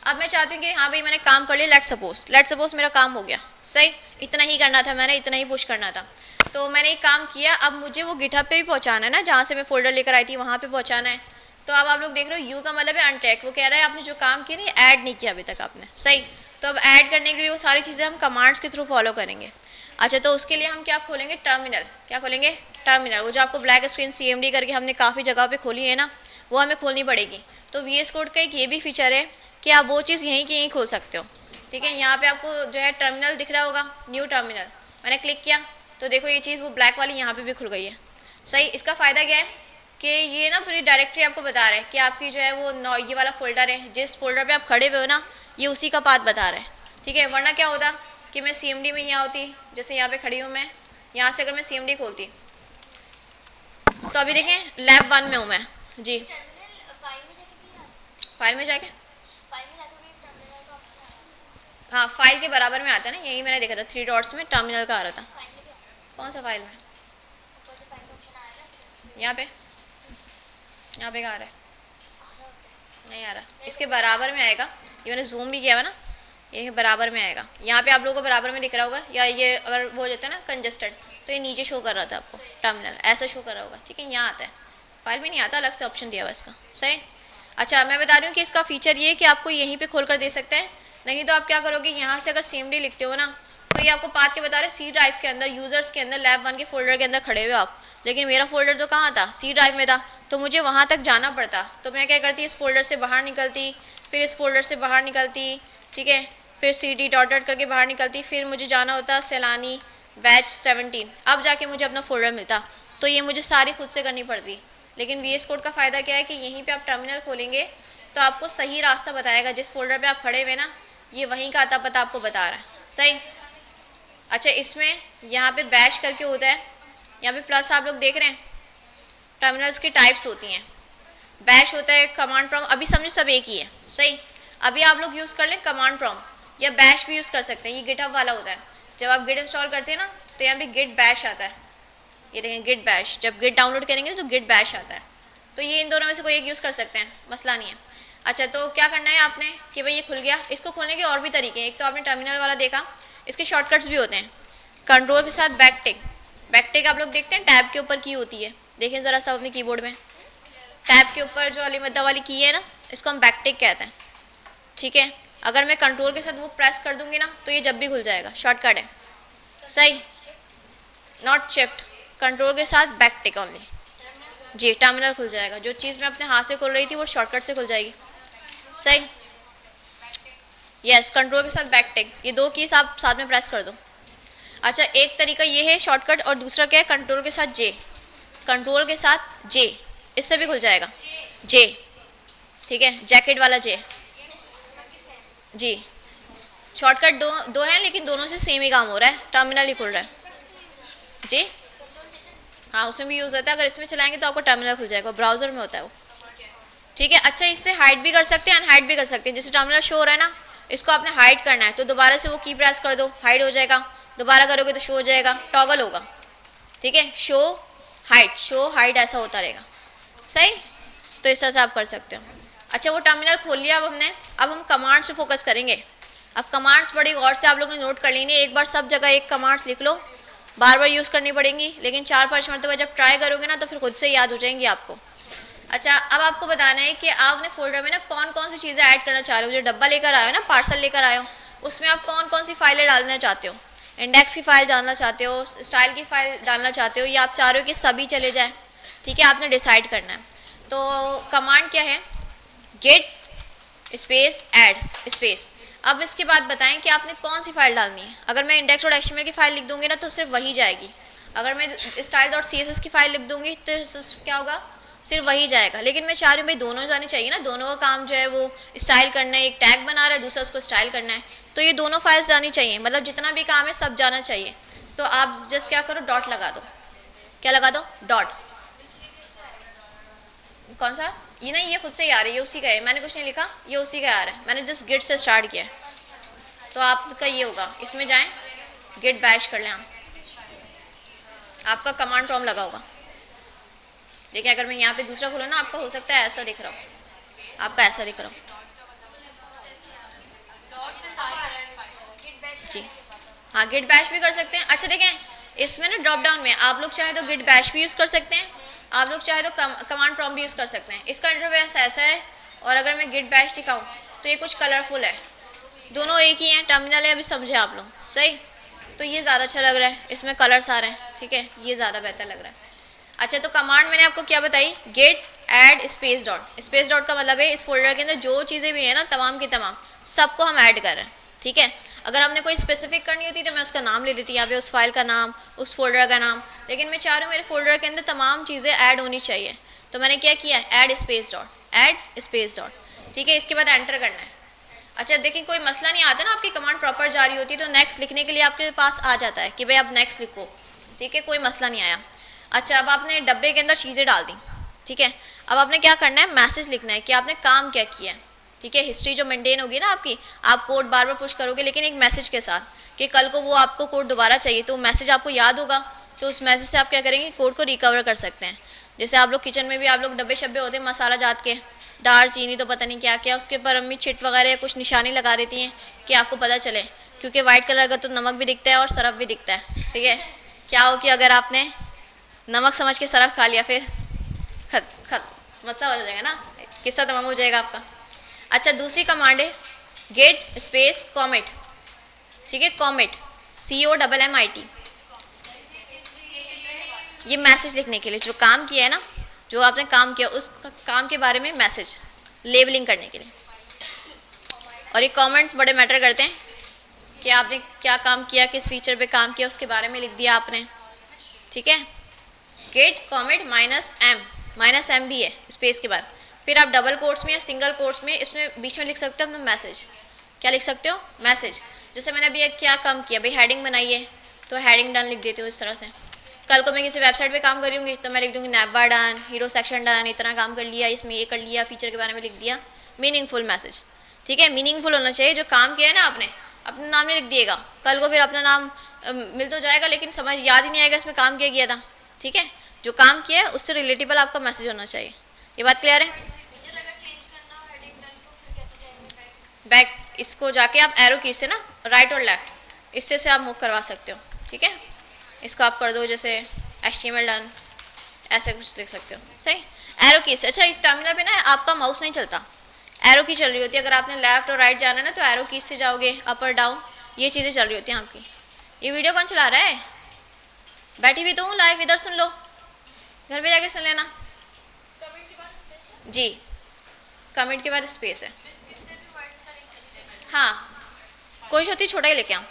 [SPEAKER 1] अब मैं चाहती हूँ कि हाँ भाई मैंने काम कर लिया, लेट सपोज मेरा काम हो गया। सही, इतना ही करना था मैंने, इतना ही पुश करना था। तो मैंने एक काम किया, अब मुझे वो गिटहब पे भी पहुँचाना है ना, जहाँ से मैं फोल्डर लेकर आई थी वहाँ पे पहुँचाना है। तो अब आप लोग देख रहे हो यू का मतलब है अनट्रैक, वो कह रहा है आपने जो काम किया नहीं ऐड नहीं किया अभी तक आपने। सही, तो अब ऐड करने के लिए वो सारी चीज़ें हम कमांड्स के थ्रू फॉलो करेंगे। अच्छा, तो उसके लिए हम क्या खोलेंगे, टर्मिनल। क्या खोलेंगे, टर्मिनल। वो जो आपको ब्लैक स्क्रीन CMD करके हमने काफ़ी जगह पे खोली है ना, वो हमें खोलनी पड़ेगी। तो VS कोड का एक ये भी फीचर है कि आप वो चीज़ यहीं की यहीं खोल सकते हो। ठीक है, यहाँ पे आपको जो है टर्मिनल दिख रहा होगा, न्यू टर्मिनल, मैंने क्लिक किया तो देखो ये चीज़ वो ब्लैक वाली यहाँ पे भी खुल गई है। सही, इसका फ़ायदा क्या है कि ये ना पूरी डायरेक्टरी आपको बता रहा है कि आपकी जो है वो ये वाला फोल्डर है, जिस फोल्डर पे आप खड़े हुए हो ना ये उसी का पाथ बता रहा है। ठीक है, वरना क्या होता कि मैं CMD में यहाँ होती, जैसे यहाँ पे खड़ी हूँ मैं, यहाँ से अगर मैं CMD खोलती तो अभी देखें लैब 1 में हूँ मैं जी। फाइल में जाके हाँ फाइल के बराबर में आता है ना, यही मैंने देखा था 3 डॉट्स में टर्मिनल का आ रहा था। कौन सा फाइल में, यहाँ पे कहाँ आ रहा है, नहीं आ रहा, इसके बराबर में आएगा। ये मैंने जूम भी किया हुआ ना, ये बराबर में आएगा। यहाँ पे आप लोगों को बराबर में दिख रहा होगा, या ये अगर वो हो जाता है ना कंजस्टेड तो ये नीचे शो कर रहा था आपको, टर्मिनल ऐसा शो कर रहा होगा। ठीक है, यहाँ आता है, फाइल में नहीं आता, अलग से ऑप्शन दिया हुआ इसका। सही, अच्छा मैं बता रही हूँ कि इसका फीचर ये है कि आपको यहीं पे खोल कर दे सकते हैं, नहीं तो आप क्या करोगे यहाँ से अगर CMD लिखते हो ना तो ये आपको पाथ के बता रहे C ड्राइव के अंदर, यूज़र्स के अंदर, लैब 1 के फोल्डर के अंदर खड़े हुए आप, लेकिन मेरा फोल्डर तो कहाँ था, C ड्राइव में था, तो मुझे वहाँ तक जाना पड़ता। तो मैं क्या करती, इस फोल्डर से बाहर निकलती, फिर इस फोल्डर से बाहर निकलती, ठीक है, फिर CD डॉट डॉट करके बाहर निकलती, फिर मुझे जाना होता सैलानी बैच 17, अब जाके मुझे अपना फोल्डर मिलता। तो ये मुझे सारी खुद से करनी पड़ती। लेकिन VS कोड का फ़ायदा क्या है कि यहीं पे आप टर्मिनल खोलेंगे तो आपको सही रास्ता बताएगा, जिस फोल्डर पे आप खड़े हुए ना ये वहीं का आता पता आपको बता रहा है, सही। अच्छा इसमें यहाँ पे बैश करके होता है, यहाँ पे प्लस आप लोग देख रहे हैं। टर्मिनल्स की टाइप्स होती हैं, बैश होता है, कमांड प्रॉम्प्ट, अभी समझे सब एक ही है, सही। अभी आप लोग यूज़ कर लें कमांड प्रॉम्प्ट या बैश भी यूज़ कर सकते हैं। ये गिटहब वाला होता है, जब आप गिट इंस्टॉल करते हैं ना तो यहाँ पे गिट बैश आता है, ये देखें गिट बैश। जब गिट डाउनलोड करेंगे तो गिट बैश आता है। तो ये इन दोनों में से कोई एक यूज़ कर सकते हैं, मसला नहीं है। अच्छा तो क्या करना है आपने कि भाई ये खुल गया, इसको खोलने के और भी तरीके हैं। एक तो आपने टर्मिनल वाला देखा, इसके शॉर्टकट्स भी होते हैं। कंट्रोल के साथ बैक टिक, बैक टिक आप लोग देखते हैं टैब के ऊपर की होती है, देखें ज़रा सब अपने कीबोर्ड में। टैब के ऊपर जो अलीमद्दा वाली की है ना, इसको हम बैक टिक कहते हैं, ठीक है। अगर मैं कंट्रोल के साथ वो प्रेस कर दूंगी ना तो ये जब भी खुल जाएगा, शॉर्टकट है, सही। नॉट शिफ्ट, कंट्रोल के साथ बैक टिक ओनली, जी टर्मिनल खुल जाएगा। जो चीज़ मैं अपने हाथ से खोल रही थी वो शॉर्टकट से खुल जाएगी, सही। यस, कंट्रोल के साथ बैक टिक, ये दो कीज आप साथ में प्रेस कर दो। अच्छा एक तरीका ये है शॉर्टकट, और दूसरा क्या है कंट्रोल के साथ जे, कंट्रोल के साथ जे, इससे भी खुल जाएगा, जे, ठीक है, जैकेट वाला जे, जी। शॉर्टकट दो हैं लेकिन दोनों से सेम ही काम हो रहा है, टर्मिनल ही खुल रहा है, जी। हाँ उसमें भी यूज़ होता है, अगर इसमें चलाएंगे तो आपको टर्मिनल खुल जाएगा, ब्राउज़र में होता है वो, ठीक है। अच्छा इससे हाइड भी कर सकते हैं, अनहाइड भी कर सकते हैं। जैसे टर्मिनल शो हो रहा है ना, इसको आपने हाइड करना है तो दोबारा से वो की प्रेस कर दो, हाइड हो जाएगा, दोबारा करोगे तो शो हो जाएगा, टॉगल होगा, ठीक है। शो हाइड ऐसा होता रहेगा, सही। तो इस तरह से आप कर सकते हो। अच्छा वो टर्मिनल खोल लिया अब हमने, अब हम कमांड्स पे फोकस करेंगे। अब कमांड्स बड़ी गौर से आप लोग ने नोट कर लेनी है, एक बार सब जगह एक कमांड्स लिख लो, बार बार यूज़ करनी पड़ेंगी, लेकिन 4-5 मरतबा जब ट्राई करोगे ना तो फिर खुद से याद हो जाएंगी आपको। अच्छा अब आपको बताना है कि आप अपने फोल्डर में ना कौन कौन सी चीज़ें ऐड करना चाह रहे हो। जो डब्बा लेकर आए हो ना, पार्सल लेकर आए हो, उसमें आप कौन कौन सी फाइलें डालना चाहते हो। इंडेक्स की फ़ाइल डालना चाहते हो, स्टाइल की फ़ाइल डालना चाहते हो, या आप चाह रहे हो कि सभी चले जाए, ठीक है, आपने डिसाइड करना है। तो कमांड क्या है, गेट स्पेस ऐड स्पेस। अब इसके बाद बताएं कि आपने कौन सी फाइल डालनी है। अगर मैं index.html की फ़ाइल लिख दूंगी ना तो सिर्फ वही जाएगी, अगर मैं style.css की फ़ाइल लिख दूंगी तो क्या होगा, सिर्फ वही जाएगा। लेकिन मैं चाह रही हूँ भाई दोनों जानी चाहिए ना, दोनों का काम जो है वो स्टाइल करना है, एक टैग बना रहा है, दूसरा उसको स्टाइल करना है, तो ये दोनों फाइल्स जानी चाहिए, मतलब जितना भी काम है सब जाना चाहिए। तो आप जस्ट क्या करो, डॉट लगा दो, क्या लगा दो, डॉट। कौन सा, ये नहीं, ये खुद से ही आ रही है, उसी का है, मैंने कुछ नहीं लिखा, ये उसी का आ रहा है, मैंने जस्ट गिट से स्टार्ट किया है। तो आपका ये होगा, इसमें जाएं, गिट बैश कर लें, आपका कमांड प्रॉम्प्ट लगा होगा। देखिए अगर मैं यहाँ पे दूसरा खोलूँ ना, आपका हो सकता है ऐसा दिख रहा हो, आपका ऐसा दिख रहा हो, जी हाँ, गिट बैश भी कर सकते हैं। अच्छा देखें इसमें ना ड्रॉप डाउन में आप लोग चाहे तो गिट बैश भी यूज़ कर सकते हैं, आप लोग चाहे तो कमांड प्रॉम्प्ट भी यूज़ कर सकते हैं। इसका इंटरफेस ऐसा है, और अगर मैं गिट बैश दिखाऊँ तो ये कुछ कलरफुल है, दोनों एक ही हैं, टर्मिनल है, अभी समझे आप लोग, सही। तो ये ज़्यादा अच्छा लग रहा है, इसमें कलर्स आ रहे हैं, ठीक है, ये ज़्यादा बेहतर लग रहा है। अच्छा तो कमांड मैंने आपको क्या बताई, get add space dot. Space dot का मतलब है इस फोल्डर के अंदर जो चीज़ें भी हैं ना, तमाम की तमाम सबको हम ऐड कर रहे हैं, ठीक है। अगर हमने कोई स्पेसिफिक करनी होती तो मैं उसका नाम ले लेती, यहाँ पे उस फाइल का नाम, उस फोल्डर का नाम, लेकिन मैं चाह रही हूँ मेरे फोल्डर के अंदर तमाम चीज़ें ऐड होनी चाहिए। तो मैंने क्या किया, ऐड स्पेस डॉट, ठीक है। इसके बाद एंटर करना है। अच्छा देखिए कोई मसला नहीं आता ना, आपकी कमांड प्रॉपर जारी होती है तो नेक्स्ट लिखने के लिए आपके पास आ जाता है कि भाई आप नेक्स्ट लिखो, ठीक है, कोई मसला नहीं आया। अच्छा अब आपने डब्बे के अंदर चीज़ें डाल दी, ठीक है। अब आपने क्या करना है, मैसेज लिखना है कि आपने काम क्या किया है, ठीक है। हिस्ट्री जो मेंटेन होगी ना आपकी, आप कोड बार बार पुश करोगे लेकिन एक मैसेज के साथ कि कल को वो आपको कोड दोबारा चाहिए, तो मैसेज आपको याद होगा, तो उस मैसेज से आप क्या करेंगे, कोड को रिकवर कर सकते हैं। जैसे आप लोग किचन में भी आप लोग डब्बे शब्बे होते हैं मसाला जात के, दाल चीनी तो पता नहीं क्या क्या, उसके ऊपर अम्मी छिट वगैरह कुछ निशानी लगा देती हैं कि आपको पता चले, क्योंकि वाइट कलर का तो नमक भी दिखता है और सरफ भी दिखता है, ठीक है। क्या हो कि अगर आपने नमक समझ के सरफ खा लिया फिर मसला हो जाएगा ना, किस्सा तमाम हो जाएगा आपका। अच्छा दूसरी कमांड है गेट स्पेस कॉमेट, ठीक है, कॉमेट COMMIT, ये मैसेज लिखने के लिए, जो काम किया है ना, जो आपने काम किया उस काम के बारे में मैसेज लेबलिंग करने के लिए। और ये कमेंट्स बड़े मैटर करते हैं कि आपने क्या काम किया, किस फीचर पे काम किया, उसके बारे में लिख दिया आपने, ठीक है। गेट कॉमेट -m भी है स्पेस के बाद, फिर आप डबल कोट्स में या सिंगल कोट्स में इसमें बीच में लिख सकते हो अपना मैसेज, क्या लिख सकते हो, मैसेज। जैसे मैंने अभी क्या काम किया भाई, हेडिंग बनाइए, तो हेडिंग डन लिख देती हूँ इस तरह से। कल को मैं किसी वेबसाइट पे काम कर रही हूँगी तो मैं लिख दूँगी नैपबार डन, हीरो सेक्शन डन, इतना काम कर लिया, इसमें ये कर लिया, फीचर के बारे में लिख दिया, मीनिंगफुल मैसेज। ठीक है, मीनिंगफुल होना चाहिए। जो काम किया है ना आपने, अपना नाम नहीं लिख दिएगा, कल को फिर अपना नाम मिल तो जाएगा लेकिन समझ याद ही नहीं आएगा इसमें काम क्या किया था। ठीक है, जो काम किया है उससे रिलेटेबल आपका मैसेज होना चाहिए। ये बात क्लियर है। बैक इसको जाके आप एरो की से ना राइट और लेफ्ट इससे से आप मूव करवा सकते हो। ठीक है, इसको आप कर दो जैसे HTML डन, ऐसे कुछ लिख सकते हो। सही, एरो की से। अच्छा, एक टर्मिनल पे ना आपका माउस नहीं चलता, एरो की चल रही होती है। अगर आपने लेफ्ट और राइट जाना है ना तो एरो की से जाओगे, अपर डाउन ये चीज़ें चल रही होती हैं आपकी। ये वीडियो कौन चला रहा है, बैठी हुई तो हूँ लाइव, इधर सुन लो, घर पे जाके सुन लेना। जी, कमेंट के बाद स्पेस है। हाँ, कोशिश होती है छोटा ही लेके आऊँ।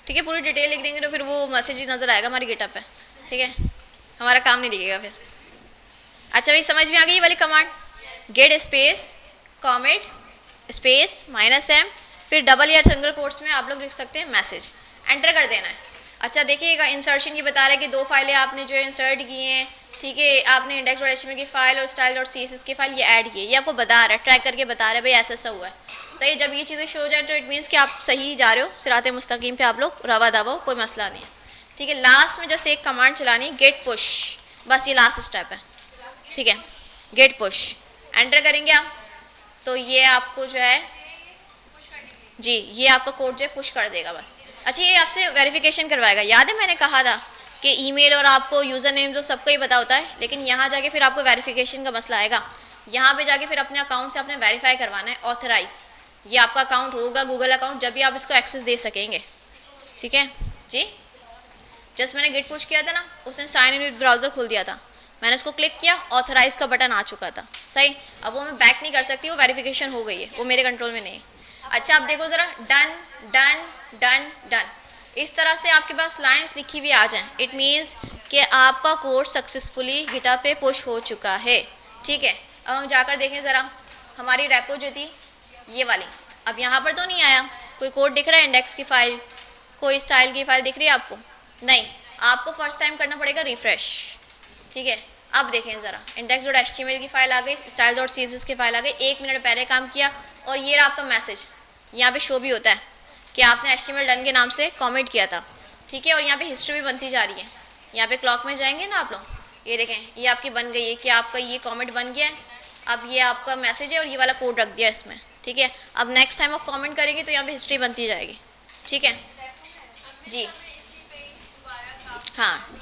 [SPEAKER 1] ठीक है, पूरी डिटेल लिख देंगे तो फिर वो मैसेज ही नज़र आएगा हमारी गिटअप पे। ठीक है, हमारा काम नहीं दिखेगा फिर। अच्छा भाई, समझ में आ गई ये वाली command, get space comet space -m, फिर डबल या सिंगल कोट्स में आप लोग लिख सकते हैं मैसेज, एंटर कर देना है। अच्छा देखिएगा, इंसर्शन ये बता रहा है कि 2 फाइलें आपने जो इंसर्ट की हैं। ठीक है, आपने index.html की फाइल और style.css की फाइल ये ऐड की है, ये आपको बता रहा है, ट्रैक करके बता रहा है भाई ऐसा ऐसा हुआ है। सही, जब ये चीज़ें शो हो जाए तो इट मीन्स कि आप सही जा रहे हो, सिराते मुस्तकीम पे आप लोग रवा दवा हो, कोई मसला नहीं है। ठीक है, लास्ट में जैसे एक कमांड चलानी, गेट पुश, बस ये लास्ट स्टेप है। ठीक है, गेट पुश एंटर करेंगे आप तो ये आपको जो है जी, ये आपका कोड जो है पुश कर देगा बस। अच्छा, ये आपसे वेरिफिकेशन करवाएगा। याद है मैंने कहा था कि ईमेल और आपको यूज़र नेम तो सबको ही पता होता है, लेकिन यहाँ जाके फिर आपको वेरिफिकेशन का मसला आएगा। यहाँ पे जाके फिर अपने अकाउंट से आपने वेरीफाई करवाना है, ऑथराइज। ये आपका अकाउंट होगा गूगल अकाउंट, जब भी आप इसको एक्सेस दे सकेंगे। ठीक है जी, जस्ट मैंने गेट पुश किया था ना, उसने साइन इन विद ब्राउज़र खोल दिया था, मैंने इसको क्लिक किया, ऑथराइज का बटन आ चुका था। सही, अब वो मैं बैक नहीं कर सकती, वो वेरिफिकेशन हो गई है, वो मेरे कंट्रोल में नहीं है। अच्छा, आप देखो ज़रा, डन डन डन डन, इस तरह से आपके पास लाइंस लिखी हुई आ जाएं, इट मीन्स कि आपका कोड सक्सेसफुली गिटहब पे पुश हो चुका है। ठीक है, अब हम जाकर देखें ज़रा, हमारी रेपो जो थी ये वाली, अब यहाँ पर तो नहीं आया, कोई कोड दिख रहा है, इंडेक्स की फ़ाइल, कोई स्टाइल की फ़ाइल दिख रही है आपको? नहीं, आपको फर्स्ट टाइम करना पड़ेगा रिफ़्रेश। ठीक है, अब देखें ज़रा, index.html की फ़ाइल आ गई, style.css की फ़ाइल आ गई, 1 मिनट पहले काम किया और ये रहा आपका मैसेज। यहाँ पे शो भी होता है कि आपने HTML डन के नाम से कमेंट किया था। ठीक है, और यहाँ पे हिस्ट्री भी बनती जा रही है। यहाँ पे क्लॉक में जाएंगे ना आप लोग, ये देखें, ये आपकी बन गई है कि आपका ये कमेंट बन गया है। अब ये आपका मैसेज है और ये वाला कोड रख दिया इसमें। ठीक है, अब नेक्स्ट टाइम आप कमेंट करेंगे तो यहाँ पे हिस्ट्री बनती जाएगी। ठीक है जी, हाँ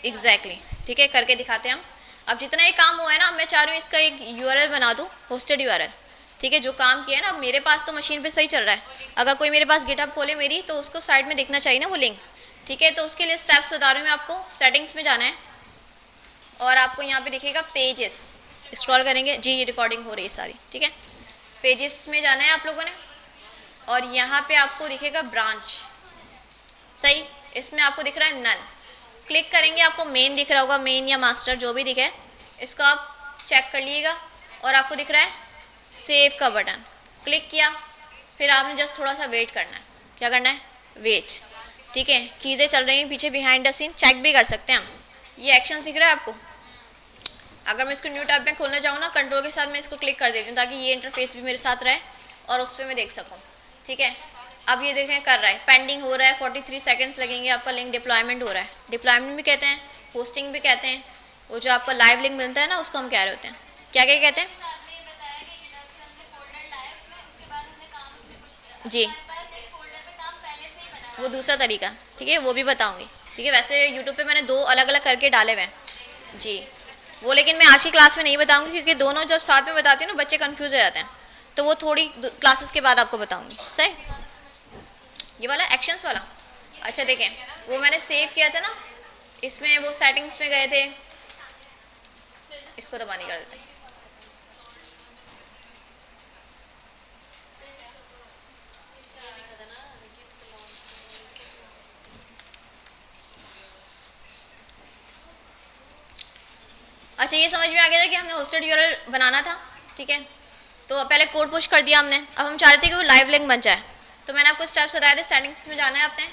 [SPEAKER 1] एग्जैक्टली। ठीक है, करके दिखाते हैं हम। अब जितना ये काम हुआ है ना, मैं चाह रही हूँ इसका एक URL बना दूँ, होस्टेड URL। ठीक है, जो काम किया है ना, मेरे पास तो मशीन पे सही चल रहा है, अगर कोई मेरे पास गिटहब खोले मेरी तो उसको साइड में दिखना चाहिए ना वो लिंक। ठीक है, तो उसके लिए स्टेप्स बता रही हूँ मैं आपको। सेटिंग्स में जाना है और आपको यहाँ पे दिखेगा पेजेस, स्क्रॉल करेंगे जी, ये रिकॉर्डिंग हो रही है सारी। ठीक है, पेजेस में जाना है आप लोगों ने और यहाँ पे आपको दिखेगा ब्रांच। सही, इसमें आपको दिख रहा है नन, क्लिक करेंगे आपको मेन दिख रहा होगा, मेन या मास्टर जो भी दिखे, इसको आप चेक कर लीजिएगा और आपको दिख रहा है सेव का बटन, क्लिक किया, फिर आपने जस्ट थोड़ा सा वेट करना है। क्या करना है? वेट। ठीक है, चीज़ें चल रही हैं पीछे बिहाइंड द सीन, चेक भी कर सकते हैं हम। ये एक्शन दिख रहा है आपको, अगर मैं इसको न्यू टैब में खोलना चाहूँ ना, कंट्रोल के साथ मैं इसको क्लिक कर देती हूँ ताकि ये इंटरफेस भी मेरे साथ रहे और उस पर मैं देख सकूँ। ठीक है, अब ये देखें कर रहा है, पेंडिंग हो रहा है, 43 सेकंड्स लगेंगे, आपका लिंक डिप्लॉयमेंट हो रहा है। डिप्लॉयमेंट भी कहते हैं, होस्टिंग भी कहते हैं, वो जो आपका लाइव लिंक मिलता है ना उसको हम कह रहे होते हैं। क्या क्या कहते हैं जी, वो दूसरा तरीका। ठीक है, वो भी बताऊंगी। ठीक है, वैसे यूट्यूब पे मैंने 2 अलग अलग करके डाले हुए हैं जी, वो लेकिन मैं आज की क्लास में नहीं बताऊंगी क्योंकि दोनों जब साथ में बताती हूँ ना बच्चे कंफ्यूज हो जाते हैं, तो वो थोड़ी क्लासेस के बाद आपको बताऊंगी। सही, ये वाला एक्शंस वाला। अच्छा देखें, वो मैंने सेव किया था ना, इसमें वो सेटिंग्स में गए थे, इसको दबानी कर देते हैं। अच्छा, ये समझ में आ गया था कि हमने होस्टेड यूआरएल बनाना था। ठीक है, तो पहले कोड पुश कर दिया हमने, अब हम चाह रहे थे कि वो लाइव लिंक बन जाए। तो मैंने आपको स्टेप्स बताए थे, सेटिंग्स में जाना है आपने,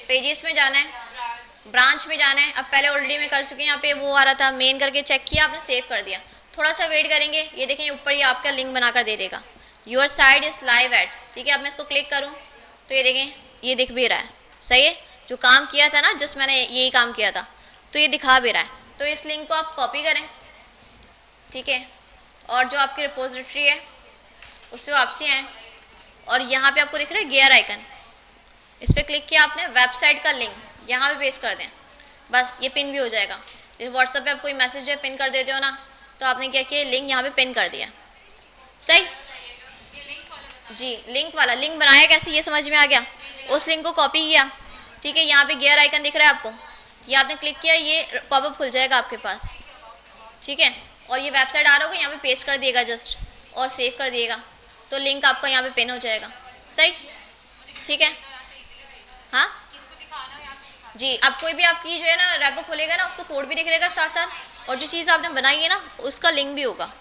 [SPEAKER 1] पेजेस में जाना है, ब्रांच में जाना है। अब पहले ऑलरेडी मैं कर चुकी हूँ, यहाँ पे वो आ रहा था मेन करके, चेक किया आपने, सेव कर दिया। थोड़ा सा वेट करेंगे, ये देखें ऊपर ये आपका लिंक बनाकर दे देगा, your site is live at. ठीक है, अब मैं इसको क्लिक करूँ तो ये देखें ये दिख भी रहा है। सही है, जो काम किया था ना, जिस मैंने यही काम किया था, तो ये दिखा भी रहा है। तो इस लिंक को आप कॉपी करें, ठीक है, और जो आपकी रिपोजिटरी है उससे वापसी आएँ, और यहाँ पे आपको दिख रहा है गियर आइकन, इस पर क्लिक किया आपने, वेबसाइट का लिंक यहाँ पे पेस्ट कर दें, बस ये पिन भी हो जाएगा। जैसे व्हाट्सएप पे आप कोई मैसेज जो है पिन कर देते हो ना, तो आपने क्या किया, लिंक यहाँ पे पिन कर दिया। सही जी, लिंक वाला लिंक बनाया कैसे ये समझ में आ गया। उस लिंक को कॉपी किया, ठीक है, यहाँ पे गियर आइकन दिख रहा है आपको, ये आपने क्लिक किया, ये पॉपअप खुल जाएगा आपके पास। ठीक है, और ये वेबसाइट आ रहा होगा, यहाँ पे पेस्ट कर दिएगा जस्ट, और सेव कर दिएगा, तो लिंक आपका यहाँ पे पिन हो जाएगा। सही, ठीक है, हाँ जी। अब कोई भी आपकी जो है ना रैपो खोलेगा ना, उसको कोड भी दिख रहेगा साथ साथ, और जो चीज़ आपने बनाई है ना उसका लिंक भी होगा।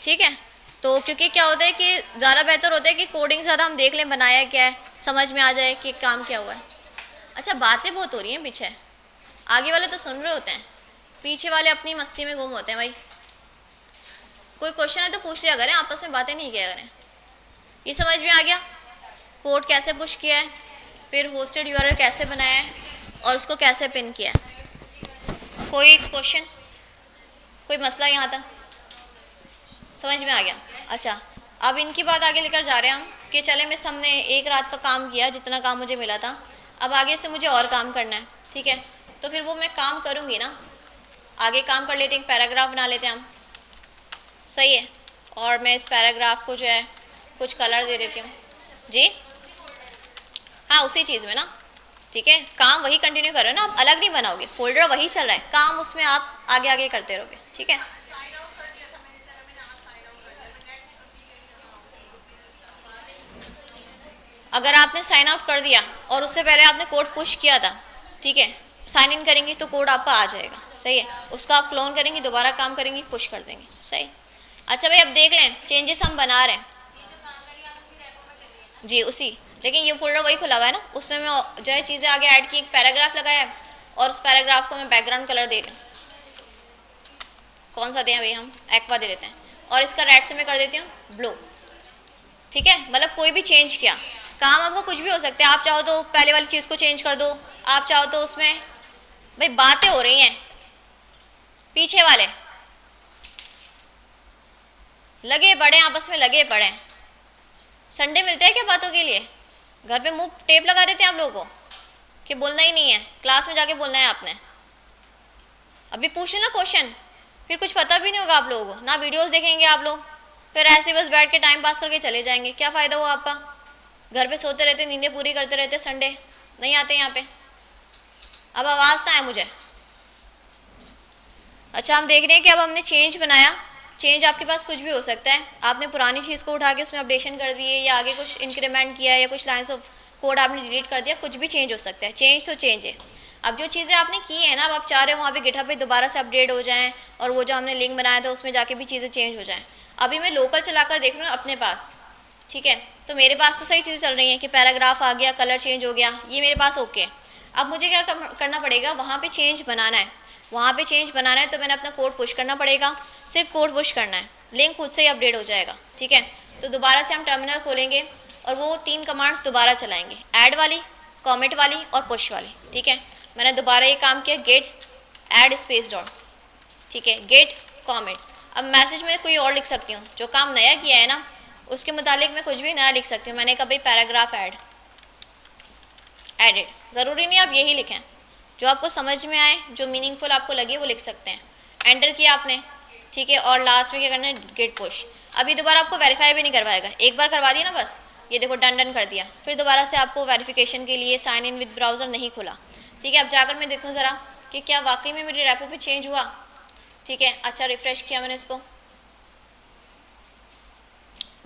[SPEAKER 1] ठीक है, तो क्योंकि क्या होता है कि ज़्यादा बेहतर होता है कि कोडिंग ज़्यादा हम देख लें बनाया क्या है, समझ में आ जाए कि काम क्या हुआ है। अच्छा, बातें बहुत हो रही हैं पीछे, आगे वाले तो सुन रहे होते हैं, पीछे वाले अपनी मस्ती में गुम होते हैं। भाई कोई क्वेश्चन है तो पूछ लिया करें, आपस में बातें नहीं किया करें। ये समझ में आ गया, कोड कैसे पुश किया है, फिर होस्टेड यूआरएल कैसे बनाया है, और उसको कैसे पिन किया है। कोई क्वेश्चन, कोई मसला यहाँ तक समझ में आ गया। अच्छा, अब इनकी बात आगे लेकर जा रहे हैं हम कि चले मिस, हमने एक रात का काम किया, जितना काम मुझे मिला था, अब आगे से मुझे और काम करना है। ठीक है, तो फिर वो मैं काम करूँगी ना, आगे काम कर लेते हैं, पैराग्राफ बना लेते हैं हम। सही है, और मैं इस पैराग्राफ को जो है कुछ कलर दे देती हूँ जी। हाँ, उसी चीज़ में ना, ठीक है, काम वही कंटिन्यू करो ना, आप अलग नहीं बनाओगे, फोल्डर वही चल रहा है, काम उसमें आप आगे आगे करते रहोगे। ठीक है, अगर आपने साइन आउट कर दिया और उससे पहले आपने कोड पुश किया था, ठीक है, साइन इन करेंगे तो कोड आपका आ जाएगा। सही है, उसका आप क्लोन करेंगे, दोबारा काम करेंगे, पुश कर देंगे। सही। अच्छा भाई, अब देख लें चेंजेस हम बना रहे हैं जी, उसी, लेकिन ये फोल्डर वही खुला हुआ है ना, उसमें मैं जो है चीज़ें आगे ऐड की, एक पैराग्राफ लगाया है, और उस पैराग्राफ को मैं बैकग्राउंड कलर दे रही हूँ। कौन सा दें भाई, हम एक्वा दे देते हैं, और इसका रेड से मैं कर देती हूँ ब्लू। ठीक है, मतलब कोई भी चेंज किया, काम आपको कुछ भी हो सकता है, आप चाहो तो पहले वाली चीज़ को चेंज कर दो, आप चाहो तो उसमें, भाई बातें हो रही हैं पीछे वाले, लगे पड़े आपस में, लगे पड़े। संडे मिलते हैं क्या बातों के लिए, घर पे मुंह टेप लगा देते हैं आप लोगों को कि बोलना ही नहीं है, क्लास में जाके बोलना है आपने। अभी पूछ लेना क्वेश्चन, फिर कुछ पता भी नहीं होगा आप लोगों को, ना वीडियोस देखेंगे आप लोग, फिर ऐसे बस बैठ के टाइम पास करके चले जाएंगे। क्या फ़ायदा हुआ आपका, घर पे सोते रहते, नींदें पूरी करते रहते, संडे नहीं आते यहाँ पे। अब आवाज़ ना आए मुझे। अच्छा, हम देख रहे हैं कि अब हमने चेंज बनाया, चेंज आपके पास कुछ भी हो सकता है, आपने पुरानी चीज़ को उठा के उसमें अपडेशन कर दिए, या आगे कुछ इंक्रीमेंट किया, या कुछ लाइन्स ऑफ कोड आपने डिलीट कर दिया, कुछ भी चेंज हो सकता है। चेंज तो चेंज है। अब जो चीज़ें आपने की है ना, अब आप चाह रहे हो वहाँ पे गिटहब पे दोबारा से अपडेट हो जाएं, और वो जो हमने लिंक बनाया था उसमें जाके भी चीज़ें चेंज हो जाएं। अभी मैं लोकल चलाकर देख रही हूँ अपने पास, ठीक है, तो मेरे पास तो सही चीज़ें चल रही हैं कि पैराग्राफ आ गया, कलर चेंज हो गया, ये मेरे पास ओके है। अब मुझे क्या करना पड़ेगा, वहाँ पे चेंज बनाना है, वहाँ पे चेंज बनाना है, तो मैंने अपना कोड पुश करना पड़ेगा, सिर्फ कोड पुश करना है, लिंक खुद से ही अपडेट हो जाएगा। ठीक है, तो दोबारा से हम टर्मिनल खोलेंगे और वो 3 कमांड्स दोबारा चलाएंगे, ऐड वाली, कॉमेंट वाली और पुश वाली। ठीक है, मैंने दोबारा ये काम किया, गेट ऐड स्पेस डॉट, ठीक है, गेट कॉमेंट। अब मैसेज में कोई और लिख सकती हूँ, जो काम नया किया है ना उसके मुतालिक मैं कुछ भी नया लिख सकती हूँ। मैंने कहा भाई पैराग्राफ एडेड, ज़रूरी नहीं आप यही लिखें, जो आपको समझ में आए, जो मीनिंगफुल आपको लगे वो लिख सकते हैं। एंटर किया आपने, ठीक है, और लास्ट में क्या करना है, गेट पुश। अभी दोबारा आपको वेरीफाई भी नहीं करवाएगा, एक बार करवा दिया ना बस, ये देखो डन डन कर दिया, फिर दोबारा से आपको वेरिफिकेशन के लिए साइन इन विद ब्राउज़र नहीं खुला। ठीक है, अब जाकर मैं देखूँ ज़रा कि क्या वाकई में मेरे रेपो पे चेंज हुआ। ठीक है, अच्छा रिफ़्रेश किया मैंने इसको,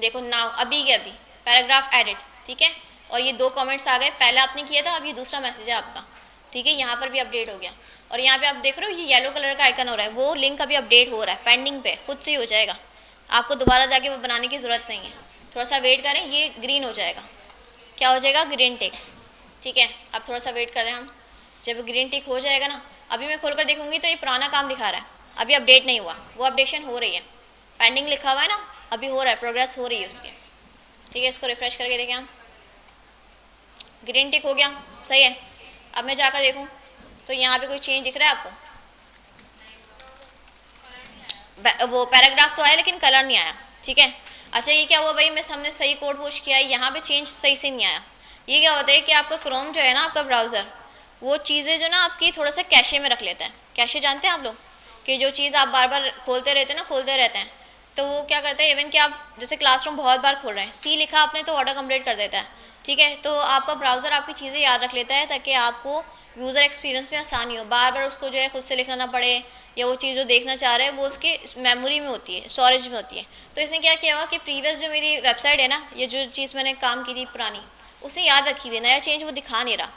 [SPEAKER 1] देखो नाउ अभी के अभी पैराग्राफ एडिट। ठीक है, और ये 2 कमेंट्स आ गए, पहला आपने किया था, अब ये दूसरा मैसेज है आपका। ठीक है, यहाँ पर भी अपडेट हो गया, और यहाँ पे आप देख रहे हो ये येलो कलर का आइकन हो रहा है, वो लिंक अभी अपडेट हो रहा है, पेंडिंग पे, खुद से ही हो जाएगा। आपको दोबारा जाके वो बनाने की ज़रूरत नहीं है। थोड़ा सा वेट करें, ये ग्रीन हो जाएगा, क्या हो जाएगा, ग्रीन टिक। ठीक है, अब थोड़ा सा वेट कर रहे हैं हम, जब ग्रीन टिक हो जाएगा ना, अभी मैं खोल कर देखूंगी तो ये पुराना काम दिखा रहा है, अभी अपडेट नहीं हुआ, वो अपडेशन हो रही है, पेंडिंग लिखा हुआ है ना, अभी हो रहा है, प्रोग्रेस हो रही है उसकी। ठीक है, इसको रिफ़्रेश करके देखें हम, ग्रीन टिक हो गया, सही है। अब मैं जाकर देखूं तो यहाँ पे कोई चेंज दिख रहा है आपको? वो पैराग्राफ तो आया लेकिन कलर नहीं आया। ठीक है, अच्छा ये क्या हुआ भाई, मैं हमने सही कोड पुश किया है, यहाँ पे चेंज सही से नहीं आया। ये क्या होता है कि आपका क्रोम जो है ना, आपका ब्राउज़र, वो चीज़ें जो ना आपकी थोड़ा सा कैशे में रख लेता है। कैशे जानते हैं आप लोग, कि जो चीज़ आप बार बार खोलते रहते हैं ना, खोलते रहते हैं, तो वो क्या करता है, इवन कि आप जैसे क्लासरूम बहुत बार खोल रहे हैं, सी लिखा आपने तो ऑटो कंप्लीट कर देता है। ठीक है, तो आपका ब्राउज़र आपकी चीज़ें याद रख लेता है ताकि आपको यूज़र एक्सपीरियंस में आसानी हो, बार बार उसको जो है खुद से लिखना ना पड़े, या वो चीज़ जो देखना चाह रहे हैं वो उसके मेमोरी में होती है, स्टोरेज में होती है। तो इसने क्या किया हुआ कि प्रीवियस जो मेरी वेबसाइट है ना, ये जो चीज़ मैंने काम की थी पुरानी, उसे याद रखी हुई है, नया चेंज वो दिखा नहीं रहा।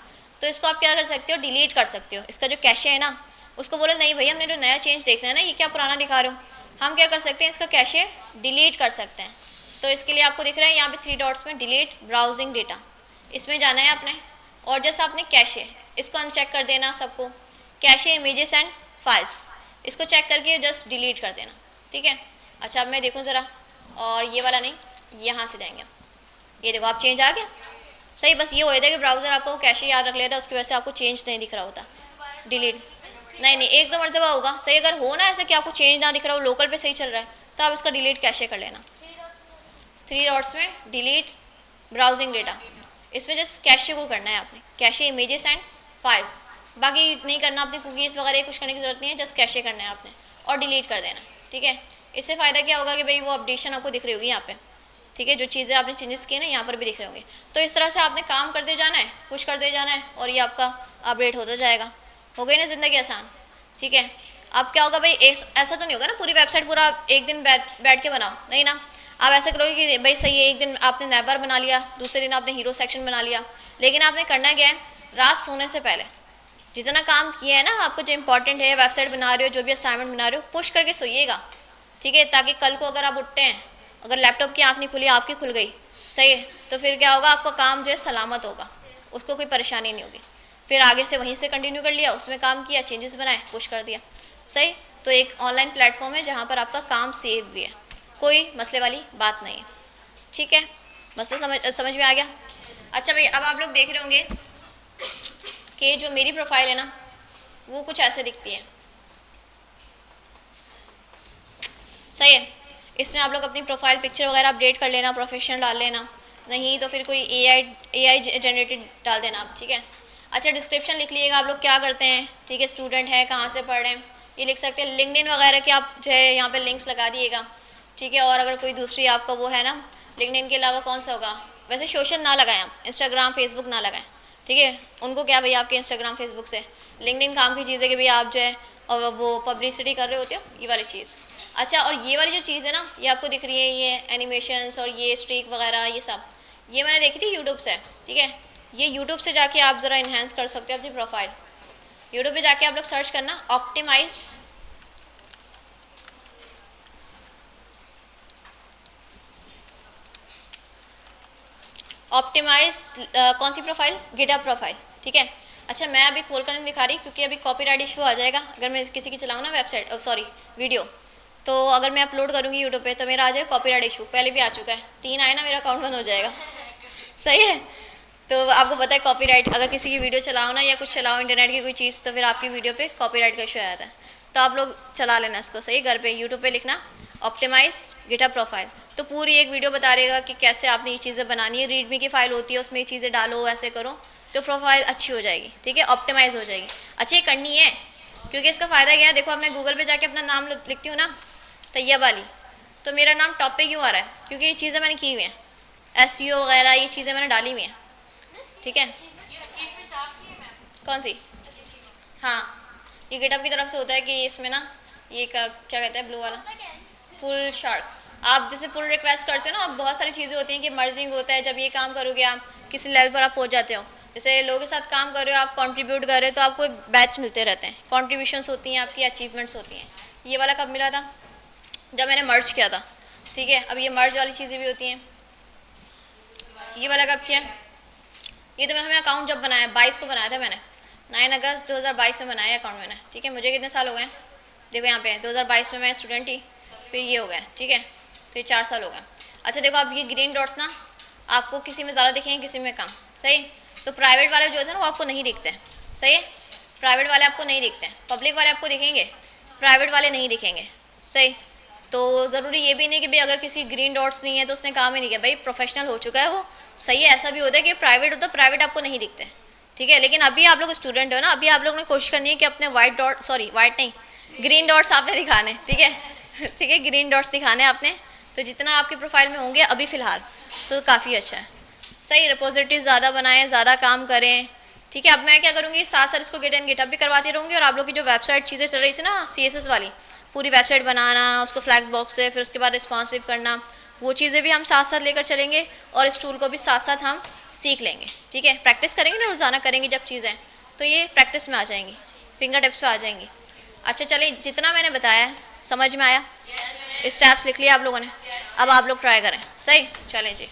[SPEAKER 1] तो इसको आप क्या कर सकते हो, डिलीट कर सकते हो। इसका जो कैशे है ना, उसको बोलो नहीं भाई, हमने जो नया चेंज देखना है ना, ये क्या पुराना दिखा रहे हो, हम क्या कर सकते हैं, इसका कैशे डिलीट कर सकते हैं। तो इसके लिए आपको दिख रहा है यहाँ पे 3 डॉट्स में, डिलीट ब्राउजिंग डेटा, इसमें जाना है आपने, और जैसे आपने कैशे, इसको अनचेक कर देना सबको, कैशे इमेजेस एंड फाइल्स, इसको चेक करके जस्ट डिलीट कर देना। ठीक है, अच्छा अब मैं देखूँ ज़रा, और ये वाला नहीं, यहाँ से जाएंगे, ये देखो आप चेंज आ गया, सही। बस ये होता है कि ब्राउज़र आपको कैशे याद रख लेता है, उसकी वजह से आपको चेंज नहीं दिख रहा होता, डिलीट नहीं नहीं, एक दो मरतबा होगा, सही। अगर हो ना ऐसे कि आपको चेंज ना दिख रहा हो, लोकल पे सही चल रहा है, तो आप इसका डिलीट कैशे कर लेना। 3 डॉट्स में डिलीट ब्राउजिंग डेटा, इसमें जस्ट कैशे को करना है आपने, कैशे इमेजेस एंड फाइल्स, बाकी नहीं करना आपने, कुकीज़ वगैरह कुछ करने की ज़रूरत नहीं है, जस्ट कैशे करना है आपने और डिलीट कर देना। ठीक है, इससे फ़ायदा क्या होगा कि भाई वो अपडेशन आपको दिख रही होगी यहाँ पे। ठीक है, जो चीज़ें आपने चेंजेस किए ना यहाँ पर भी दिख रहे होंगे। तो इस तरह से आपने काम करते जाना है, पुश करते जाना है, और ये आपका अपडेट होता जाएगा। हो गई ना ज़िंदगी आसान। ठीक है, अब क्या होगा भाई, ऐसा तो नहीं होगा ना पूरी वेबसाइट पूरा एक दिन बैठ के बनाओ, नहीं ना। आप ऐसा करोगे कि भाई सही है, एक दिन आपने नैबर बना लिया, दूसरे दिन आपने हीरो सेक्शन बना लिया, लेकिन आपने करना क्या है, रात सोने से पहले जितना काम किया है ना आपको, जो इंपॉर्टेंट है, वेबसाइट बना रहे हो, जो भी असाइनमेंट बना रहे हो, पुश करके सोइएगा। ठीक है, ताकि कल को अगर आप उठते हैं, अगर लैपटॉप की आँख नहीं खुली, आपकी खुल गई, सही है, तो फिर क्या होगा, आपका काम जो है सलामत होगा, उसको कोई परेशानी नहीं होगी। फिर आगे से वहीं से कंटिन्यू कर लिया, उसमें काम किया, चेंजेस बनाए, पुश कर दिया, सही। तो एक ऑनलाइन प्लेटफॉर्म है जहाँ पर आपका काम सेव भी है, कोई मसले वाली बात नहीं है। ठीक है, मसला समझ में आ गया। अच्छा भाई, अब आप लोग देख रहे होंगे कि जो मेरी प्रोफाइल है ना, वो कुछ ऐसे दिखती है, सही है। इसमें आप लोग अपनी प्रोफाइल पिक्चर वगैरह अपडेट कर लेना, प्रोफेशनल डाल लेना, नहीं तो फिर कोई एआई जनरेटेड डाल देना आप। ठीक है, अच्छा डिस्क्रिप्शन लिख लीजिएगा आप लोग क्या करते हैं। ठीक है, स्टूडेंट है, कहाँ से पढ़ रहे हैं, ये लिख सकते हैं। लिंक्डइन वगैरह के आप जो है यहाँ पे लिंक्स लगा दिएगा। ठीक है, और अगर कोई दूसरी आपका वो है ना, लिंक्डइन के अलावा कौन सा होगा, वैसे सोशल ना लगाएं आप, इंस्टाग्राम फेसबुक ना लगाएं। ठीक है, उनको क्या भाई आपके इंस्टाग्राम फेसबुक से, लिंक्डइन काम की चीज़ है कि भाई आप जो है और वो पब्लिसिटी कर रहे होते हो, ये वाली चीज़। अच्छा, और ये वाली जो चीज़ है ना, ये आपको दिख रही है, ये एनिमेशंस और ये स्ट्रीक वगैरह, ये सब ये मैंने देखी थी यूट्यूब से। ठीक है, ये यूट्यूब से जाके आप ज़रा इन्हेंस कर सकते हो अपनी प्रोफाइल। यूट्यूब पे जाके आप लोग सर्च करना ऑप्टिमाइज कौन सी प्रोफाइल, गिटहब प्रोफाइल। ठीक है, अच्छा मैं अभी खोल कर नहीं दिखा रही क्योंकि अभी कॉपीराइट इशू आ जाएगा अगर मैं किसी की चलाऊँ ना वेबसाइट, सॉरी वीडियो, तो अगर मैं अपलोड करूँगी यूट्यूब पे तो मेरा आ जाएगा कॉपीराइट इशू। पहले भी आ चुका है, 3 आए ना, मेरा अकाउंट बंद हो जाएगा। सही है, तो आपको पता है कॉपीराइट, अगर किसी की वीडियो चलाओ ना या कुछ चलाओ इंटरनेट की कोई चीज़, तो फिर आपकी वीडियो पे कॉपीराइट का इशू आ जाता है। तो आप लोग चला लेना इसको, सही। घर पे यूट्यूब पे लिखना ऑप्टिमाइज गिटहब प्रोफाइल, तो पूरी एक वीडियो बता देगा कि कैसे आपने ये चीज़ें बनानी है। रीडमी की फ़ाइल होती है, उसमें ये चीज़ें डालो, ऐसे करो तो प्रोफाइल अच्छी हो जाएगी। ठीक है, ऑप्टिमाइज़ हो जाएगी। अच्छा, ये करनी है क्योंकि इसका फ़ायदा क्या है, देखो अब मैं गूगल पे जाके अपना नाम लिखती हूँ ना, तैयब अली, तो मेरा नाम टॉप पे क्यों आ रहा है, क्योंकि ये चीज़ें मैंने की हुई हैं, एसईओ वगैरह ये चीज़ें मैंने डाली हुई हैं। ठीक है,
[SPEAKER 2] ये अचीवमेंट्स आपकी है मैम?
[SPEAKER 1] कौन सी? हाँ, ये गिटहब की तरफ से होता है कि इसमें ना ये क्या कहते हैं, ब्लू वाला फुल शार्क। आप जैसे पुल रिक्वेस्ट करते हो ना, अब बहुत सारी चीज़ें होती हैं कि मर्जिंग होता है, जब ये काम करोगे आप किसी लेवल पर आप पहुंच जाते हो, जैसे लोगों के साथ काम कर रहे हो, आप कंट्रीब्यूट कर रहे हो तो आपको बैच मिलते रहते हैं, कंट्रीब्यूशंस होती हैं आपकी, अचीवमेंट्स होती हैं। ये वाला कब मिला था, जब मैंने मर्ज किया था, ठीक है। अब ये मर्ज वाली चीज़ें भी होती हैं। ये वाला कब किया? ये तो मैंने अकाउंट जब बनाया 22 को बनाया था मैंने, 9 अगस्त 2022 में बनाया अकाउंट मैंने, ठीक है। मुझे कितने साल हो गए? देखो यहाँ पे 2022 में मैं स्टूडेंट ही, फिर ये हो गया, ठीक है। तो ये 4 साल हो गए। अच्छा देखो, अब ये ग्रीन डॉट्स ना आपको किसी में ज़्यादा दिखेंगे, किसी में कम, सही। तो प्राइवेट वाले जो होते हैं ना वो आपको नहीं दिखते हैं, सही है। प्राइवेट वाले आपको नहीं दिखते हैं, पब्लिक वाले आपको दिखेंगे, प्राइवेट वाले नहीं दिखेंगे, सही। तो ज़रूरी ये भी नहीं कि भाई अगर किसी ग्रीन डॉट्स नहीं है तो उसने काम ही नहीं किया, भाई प्रोफेशनल हो चुका है वो, सही है। ऐसा भी होता है कि प्राइवेट होता है, प्राइवेट आपको नहीं दिखते हैं, ठीक है। लेकिन अभी आप लोग स्टूडेंट हो ना, अभी आप लोगों ने कोशिश करनी है कि अपने वाइट डॉट, सॉरी वाइट नहीं, ग्रीन डॉट्स आपने दिखाने, ठीक है ठीक है, ग्रीन डॉट्स दिखाने आपने। तो जितना आपकी प्रोफाइल में होंगे अभी फ़िलहाल तो काफ़ी अच्छा है, सही। रिपोजिटरी ज़्यादा बनाएं, ज़्यादा काम करें, ठीक है। अब मैं क्या करूँगी, साथ साथ इसको गिट एंड गिटअप भी करवाती रहूँगी, और आप लोग की जो वेबसाइट चीज़ें चल रही थी ना CSS वाली, पूरी वेबसाइट बनाना, उसको फ्लैग बॉक्स से, फिर उसके बाद रिस्पॉन्सिव करना, वो चीज़ें भी हम साथ साथ लेकर चलेंगे, और इस टूल को भी साथ साथ हम सीख लेंगे, ठीक है। प्रैक्टिस करेंगे ना, रोज़ाना करेंगे जब चीज़ें, तो ये प्रैक्टिस में आ जाएंगी, फिंगर टिप्स पे आ जाएंगी। अच्छा चलिए, जितना मैंने बताया समझ में आया? स्टेप्स लिख लिया आप लोगों ने, अब आप लोग ट्राई करें, सही। चलें जी।